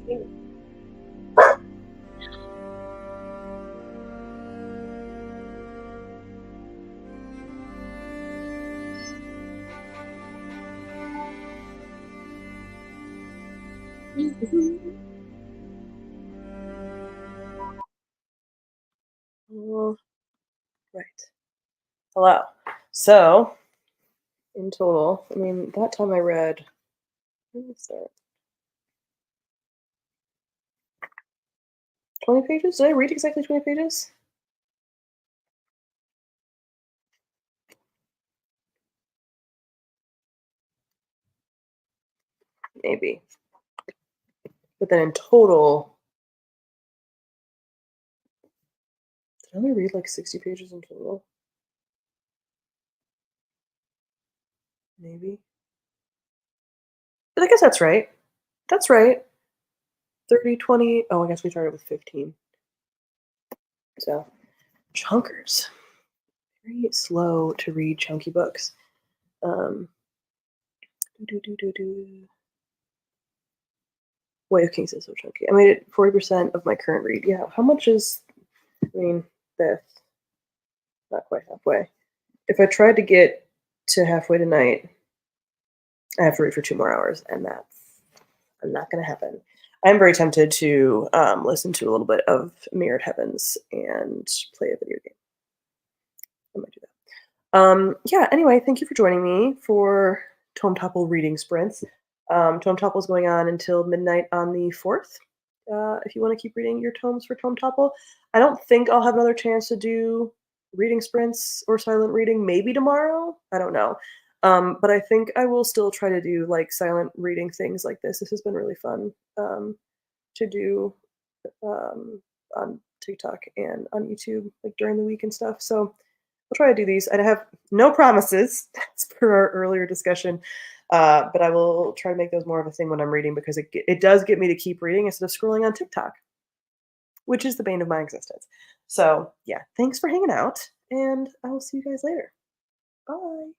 scary. All right. Hello. So, in total, I mean, that time I read, let me start, 20 pages? Did I read exactly 20 pages? Maybe. But then in total, did I only read like 60 pages in total? Maybe. But I guess that's right. That's right. 30, 20. Oh, I guess we started with 15. So, chunkers. Very slow to read chunky books. Um, do. Way of Kings is so chunky. I made it 40% of my current read. Yeah, how much is, I mean, this? Not quite halfway. If I tried to get to halfway tonight, I have to read for 2 more hours, and that's not going to happen. I'm very tempted to listen to a little bit of Mirrored Heavens and play a video game. I might do that. Yeah, anyway, thank you for joining me for Tome Topple reading sprints. Tome Topple is going on until midnight on the 4th. If you want to keep reading your tomes for Tome Topple, I don't think I'll have another chance to do reading sprints or silent reading. Maybe tomorrow. I don't know. But I think I will still try to do like silent reading things like this. This has been really fun to do on TikTok and on YouTube, like during the week and stuff. So I'll try to do these. I have no promises, as per our earlier discussion, but I will try to make those more of a thing when I'm reading because it does get me to keep reading instead of scrolling on TikTok, which is the bane of my existence. So yeah, thanks for hanging out, and I will see you guys later. Bye.